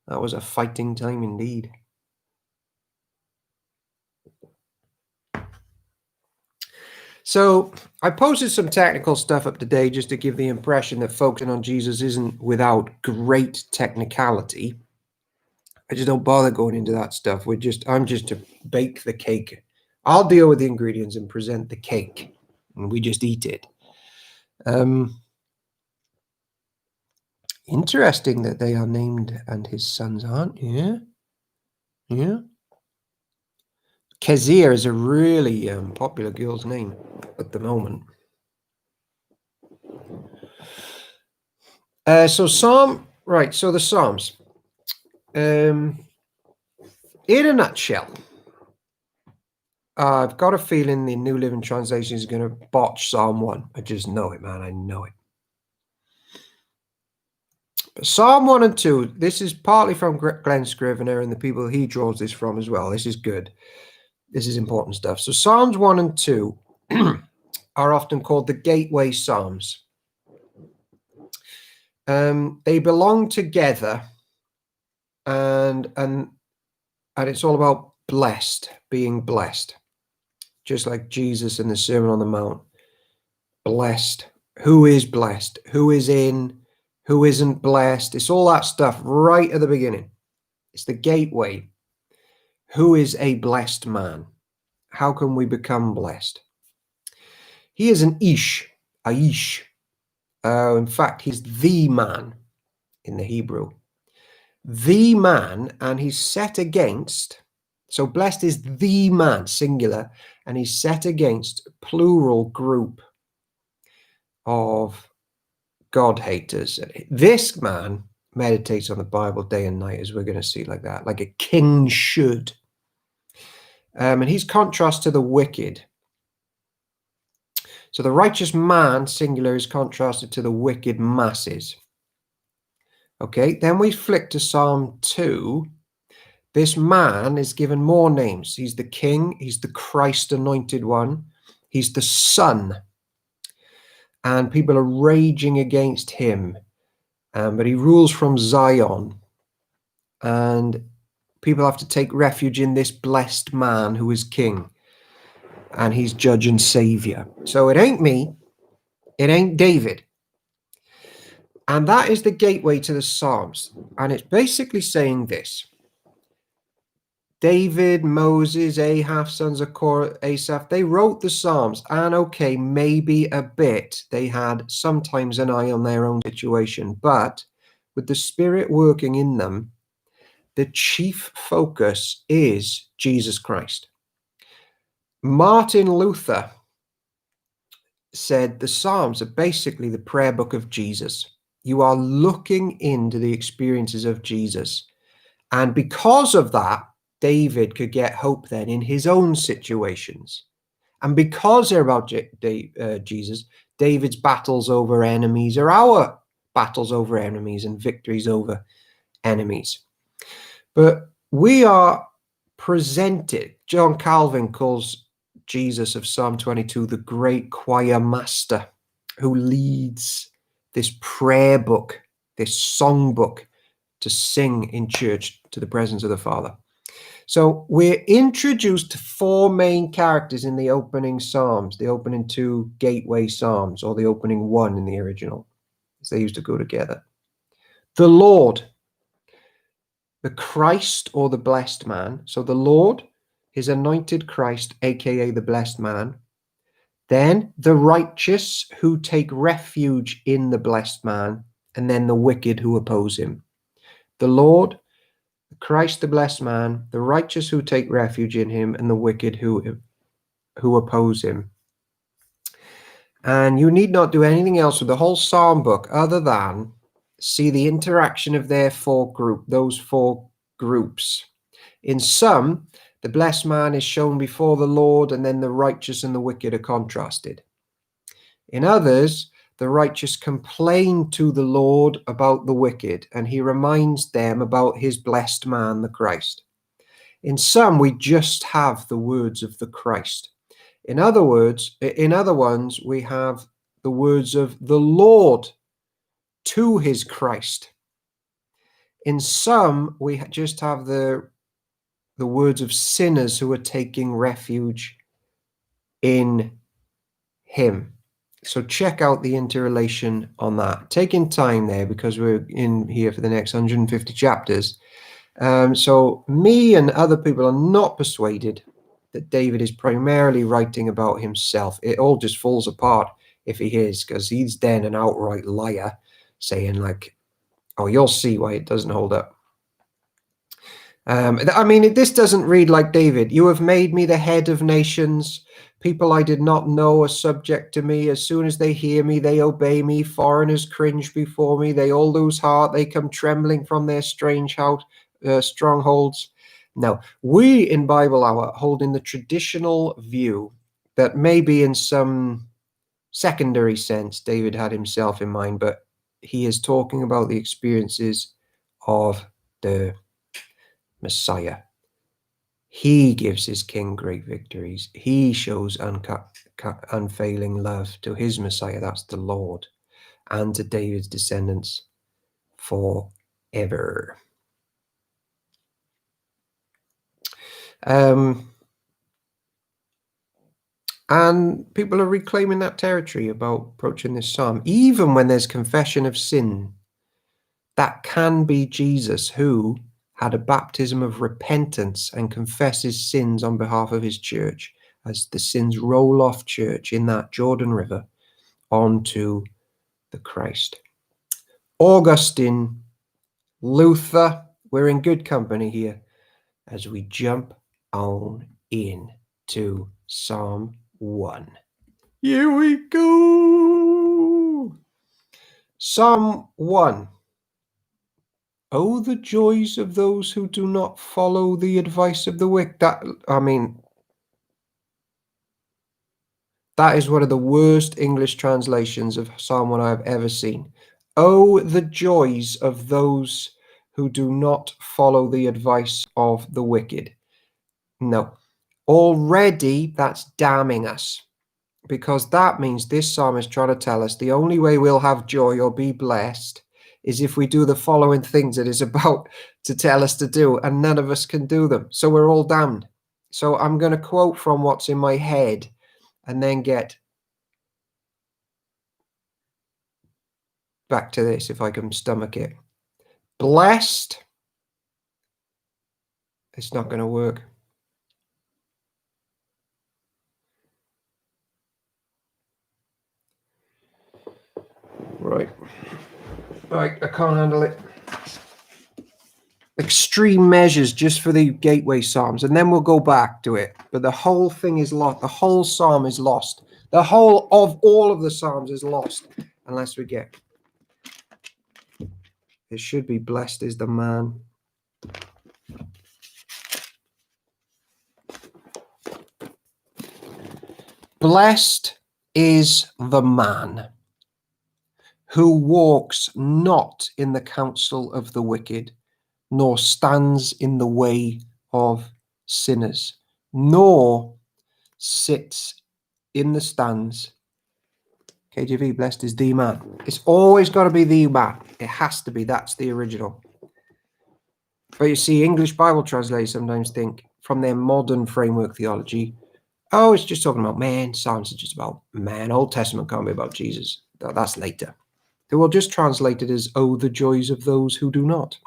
that was a fighting time indeed. So I posted some technical stuff up today just to give the impression that focusing on Jesus isn't without great technicality. I just don't bother going into that stuff. I'm just to bake the cake. I'll deal with the ingredients and present the cake, and we just eat it. Interesting that they are named and his sons aren't. Yeah. Kezia is a really popular girl's name at the moment. So the Psalms. In a nutshell, I've got a feeling the New Living Translation is going to botch Psalm 1. I just know it, man. I know it. Psalm 1 and 2, this is partly from Glenn Scrivener and the people he draws this from as well. This is good. This is important stuff. So Psalms 1 and 2 are often called the gateway Psalms. They belong together, and it's all about blessed, being blessed. Just like Jesus in the Sermon on the Mount. Blessed. Who is blessed? Who is in? Who isn't blessed? It's all that stuff right at the beginning. It's the gateway. Who is a blessed man? How can we become blessed? He is an ish, aish. In fact, he's the man in the Hebrew. The man, and he's set against, so blessed is the man, singular, and he's set against a plural group of God haters. This man meditates on the Bible day and night, as we're going to see, like that, like a king should. And he's contrast to the wicked. So the righteous man, singular, is contrasted to the wicked masses. Okay, then we flick to Psalm 2. This man is given more names. He's the king. He's the Christ anointed one. He's the son. And people are raging against him. But he rules from Zion. And people have to take refuge in this blessed man who is king. And he's judge and savior. So it ain't me. It ain't David. And that is the gateway to the Psalms. And it's basically saying this. David, Moses, Ahab, sons of Korah, Asaph, they wrote the Psalms. And okay, maybe a bit. They had sometimes an eye on their own situation. But with the Spirit working in them, the chief focus is Jesus Christ. Martin Luther said the Psalms are basically the prayer book of Jesus. You are looking into the experiences of Jesus. And because of that, David could get hope then in his own situations. And because they're about Jesus, David's battles over enemies are our battles over enemies and victories over enemies. But we are presented, John Calvin calls Jesus of Psalm 22 the great choir master who leads this prayer book, this song book to sing in church to the presence of the Father. So we're introduced to four main characters in the opening Psalms, the opening two gateway Psalms, or the opening one in the original, as they used to go together. The Lord, the Christ or the blessed man. So the Lord, his anointed Christ, aka the blessed man. Then the righteous who take refuge in the blessed man, and then the wicked who oppose him. The Lord, Christ the blessed man, the righteous who take refuge in him, and the wicked who oppose him. And you need not do anything else with the whole Psalm book other than see the interaction of those four groups. In some, the blessed man is shown before the Lord, and then the righteous and the wicked are contrasted. In others, the righteous complain to the Lord about the wicked, and he reminds them about his blessed man, the Christ. In some, we just have the words of the Christ. In other ones, we have the words of the Lord to his Christ. In some, we just have the words of sinners who are taking refuge in him. So check out the interrelation on that. Taking time there because we're in here for the next 150 chapters. So me and other people are not persuaded that David is primarily writing about himself. It all just falls apart if he is, because he's then an outright liar, saying like Oh, you'll see why it doesn't hold up. I mean, this doesn't read like David. You have made me the head of nations. People I did not know are subject to me. As soon as they hear me, they obey me. Foreigners cringe before me. They all lose heart. They come trembling from their strange strongholds. Now, we in Bible Hour hold in the traditional view that maybe in some secondary sense David had himself in mind, but he is talking about the experiences of the Messiah. He gives his king great victories. He shows unfailing love to his Messiah, that's the Lord, and to David's descendants forever. And people are reclaiming that territory about approaching this psalm, even when there's confession of sin. That can be Jesus, who had a baptism of repentance and confesses sins on behalf of his church, as the sins roll off church in that Jordan River onto the Christ. Augustine, Luther, we're in good company here as we jump on in to Psalm 1. Here we go. Psalm 1. Oh, the joys of those who do not follow the advice of the wicked. That is one of the worst English translations of Psalm 1 I've ever seen. Oh, the joys of those who do not follow the advice of the wicked. No, already that's damning us, because that means this psalm is trying to tell us the only way we'll have joy or be blessed is if we do the following things it is about to tell us to do, and none of us can do them. So we're all damned. So I'm going to quote from what's in my head and then get back to this if I can stomach it. Blessed. It's not going to work. Right, I can't handle it. Extreme measures just for the gateway psalms, and then we'll go back to it. But the whole thing is lost. The whole psalm is lost. The whole of all of the psalms is lost unless we get. It should be blessed is the man. Blessed is the man who walks not in the counsel of the wicked, nor stands in the way of sinners, nor sits in the stands. KJV, blessed is the man. It's always got to be the man. It has to be. That's the original. But you see, English Bible translators sometimes think, from their modern framework theology, oh, it's just talking about man. Psalms are just about man. Old Testament can't be about Jesus. That's later. They will just translate it as, oh, the joys of those who do not.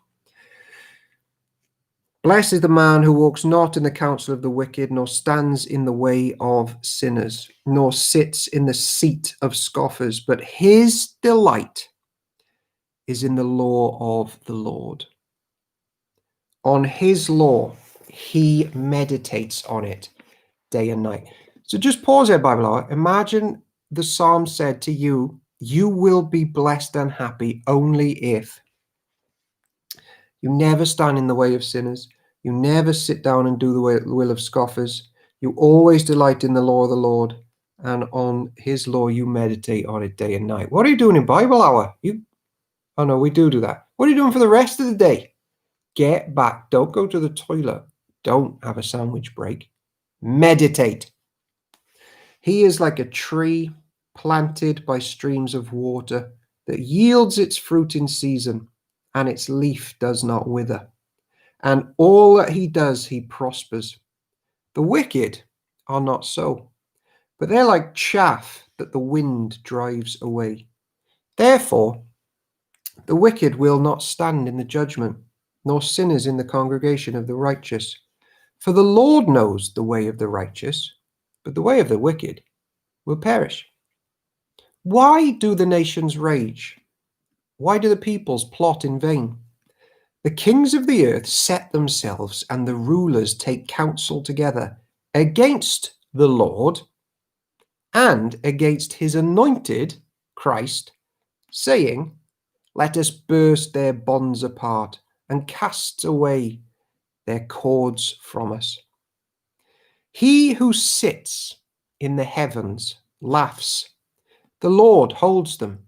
Blessed is the man who walks not in the counsel of the wicked, nor stands in the way of sinners, nor sits in the seat of scoffers, but his delight is in the law of the Lord. On his law, he meditates on it day and night. So just pause there, Bible Hour. Imagine the psalm said to you, you will be blessed and happy only if you never stand in the way of sinners. You never sit down and do the will of scoffers. You always delight in the law of the Lord, and on his law you meditate on it day and night. What are you doing in Bible Hour? Oh no, we do that. What are you doing for the rest of the day? Get back. Don't go to the toilet. Don't have a sandwich break. Meditate. He is like a tree planted by streams of water that yields its fruit in season, and its leaf does not wither. And all that he does, he prospers. The wicked are not so, but they're like chaff that the wind drives away. Therefore, the wicked will not stand in the judgment, nor sinners in the congregation of the righteous. For the Lord knows the way of the righteous, but the way of the wicked will perish. Why do the nations rage? Why do the peoples plot in vain? The kings of the earth set themselves, and the rulers take counsel together against the Lord and against his anointed, Christ, saying, let us burst their bonds apart and cast away their cords from us. He who sits in the heavens laughs. The Lord holds them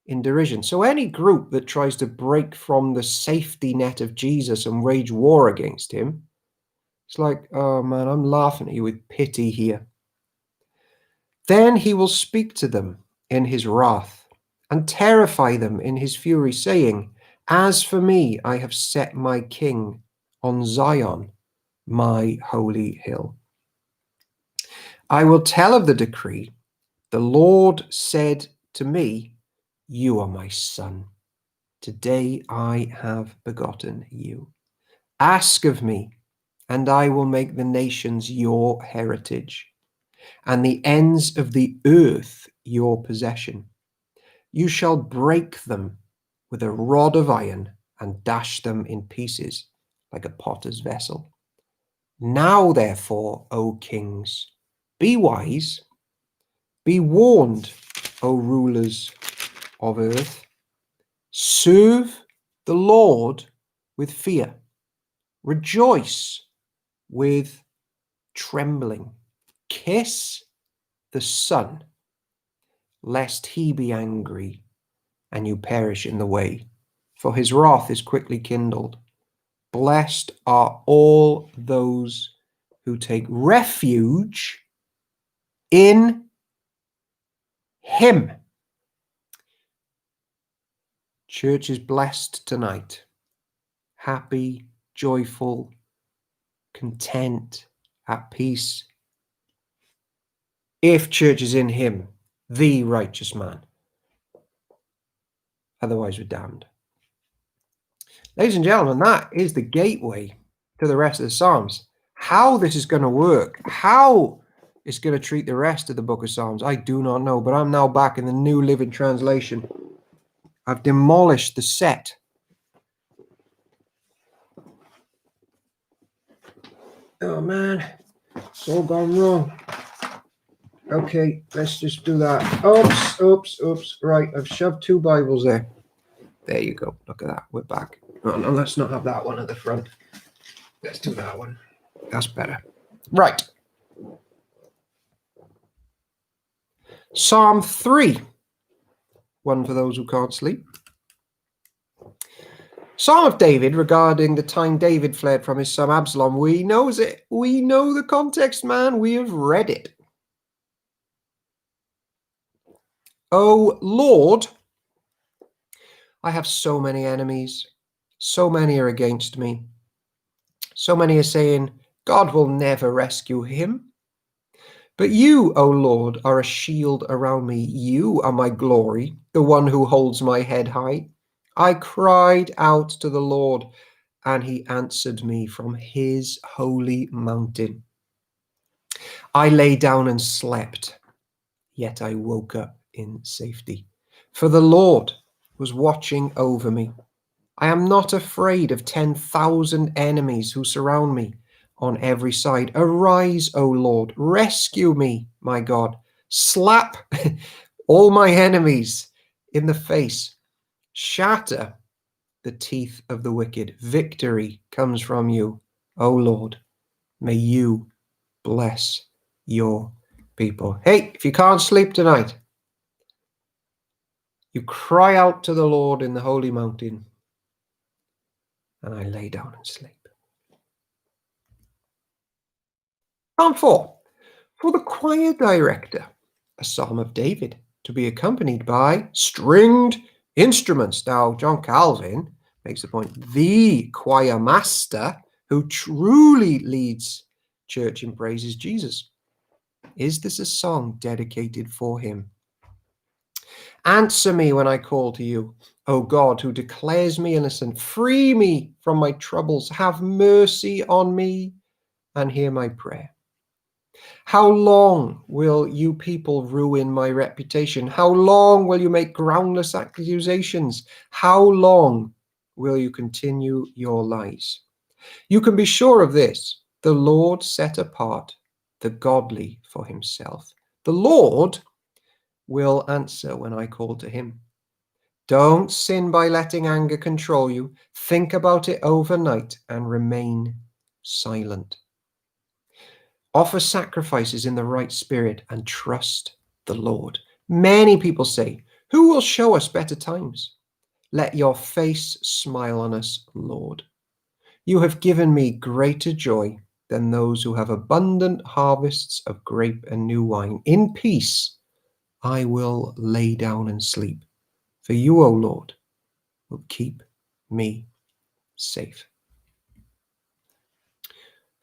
in derision. So any group that tries to break from the safety net of Jesus and wage war against him, it's like, oh man, I'm laughing at you with pity here. Then he will speak to them in his wrath and terrify them in his fury, saying, as for me, I have set my king on Zion, my holy hill. I will tell of the decree. The Lord said to me, you are my son. Today I have begotten you. Ask of me, and I will make the nations your heritage, and the ends of the earth your possession. You shall break them with a rod of iron and dash them in pieces like a potter's vessel. Now, therefore, O kings, be wise, be warned, O rulers of earth. Serve the Lord with fear. Rejoice with trembling. Kiss the Son, lest he be angry and you perish in the way, for his wrath is quickly kindled. Blessed are all those who take refuge in him. Church is blessed tonight. Happy, joyful, content, at peace. If church is in him, the righteous man. Otherwise, we're damned. Ladies and gentlemen, that is the gateway to the rest of the Psalms. How this is going to work, how it's going to treat the rest of the book of Psalms, I do not know. But I'm now back in the New Living Translation. I've demolished the set. Oh man, it's all gone wrong. Okay, let's just do that. Oops. Right, I've shoved two Bibles there. There you go. Look at that. We're back. No, let's not have that one at the front. Let's do that one. That's better. Right. Psalm 3. One for those who can't sleep. Psalm of David regarding the time David fled from his son Absalom. We knows it. We know the context, man. We have read it. O Lord, I have so many enemies. So many are against me. So many are saying, God will never rescue him. But you, O Lord, are a shield around me. You are my glory, the one who holds my head high. I cried out to the Lord, and he answered me from his holy mountain. I lay down and slept, yet I woke up in safety. For the Lord was watching over me. I am not afraid of 10,000 enemies who surround me on every side. Arise, O Lord, rescue me, my God. Slap all my enemies in the face. Shatter the teeth of the wicked. Victory comes from you, O Lord. May you bless your people. Hey, if you can't sleep tonight, you cry out to the Lord in the holy mountain, and I lay down and sleep. Psalm 4. For the choir director, a psalm of David, to be accompanied by stringed instruments. Now, John Calvin makes the point, the choir master who truly leads church in praises Jesus. Is this a song dedicated for him? Answer me when I call to you, O God, who declares me innocent. Free me from my troubles. Have mercy on me and hear my prayer. How long will you people ruin my reputation? How long will you make groundless accusations? How long will you continue your lies? You can be sure of this. The Lord set apart the godly for himself. The Lord will answer when I call to him. Don't sin by letting anger control you. Think about it overnight and remain silent. Offer sacrifices in the right spirit and trust the Lord. Many people say, who will show us better times? Let your face smile on us, Lord. You have given me greater joy than those who have abundant harvests of grape and new wine. In peace I will lay down and sleep, for you, O Lord, will keep me safe.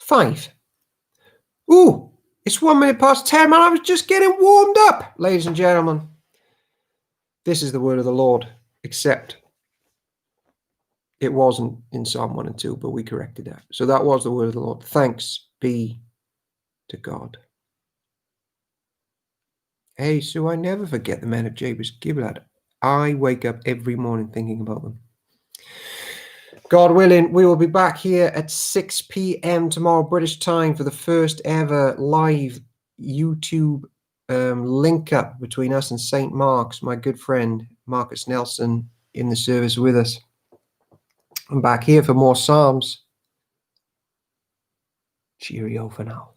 5. Ooh, it's 1 minute past 10, man. I was just getting warmed up, ladies and gentlemen. This is the word of the Lord, except it wasn't in Psalm 1 and 2, but we corrected that. So that was the word of the Lord. Thanks be to God. Hey, so I never forget the men of Jabez Gilead. I wake up every morning thinking about them. God willing, we will be back here at 6 p.m. tomorrow, British time, for the first ever live YouTube link up between us and St. Mark's, my good friend Marcus Nelson, in the service with us. I'm back here for more Psalms. Cheerio for now.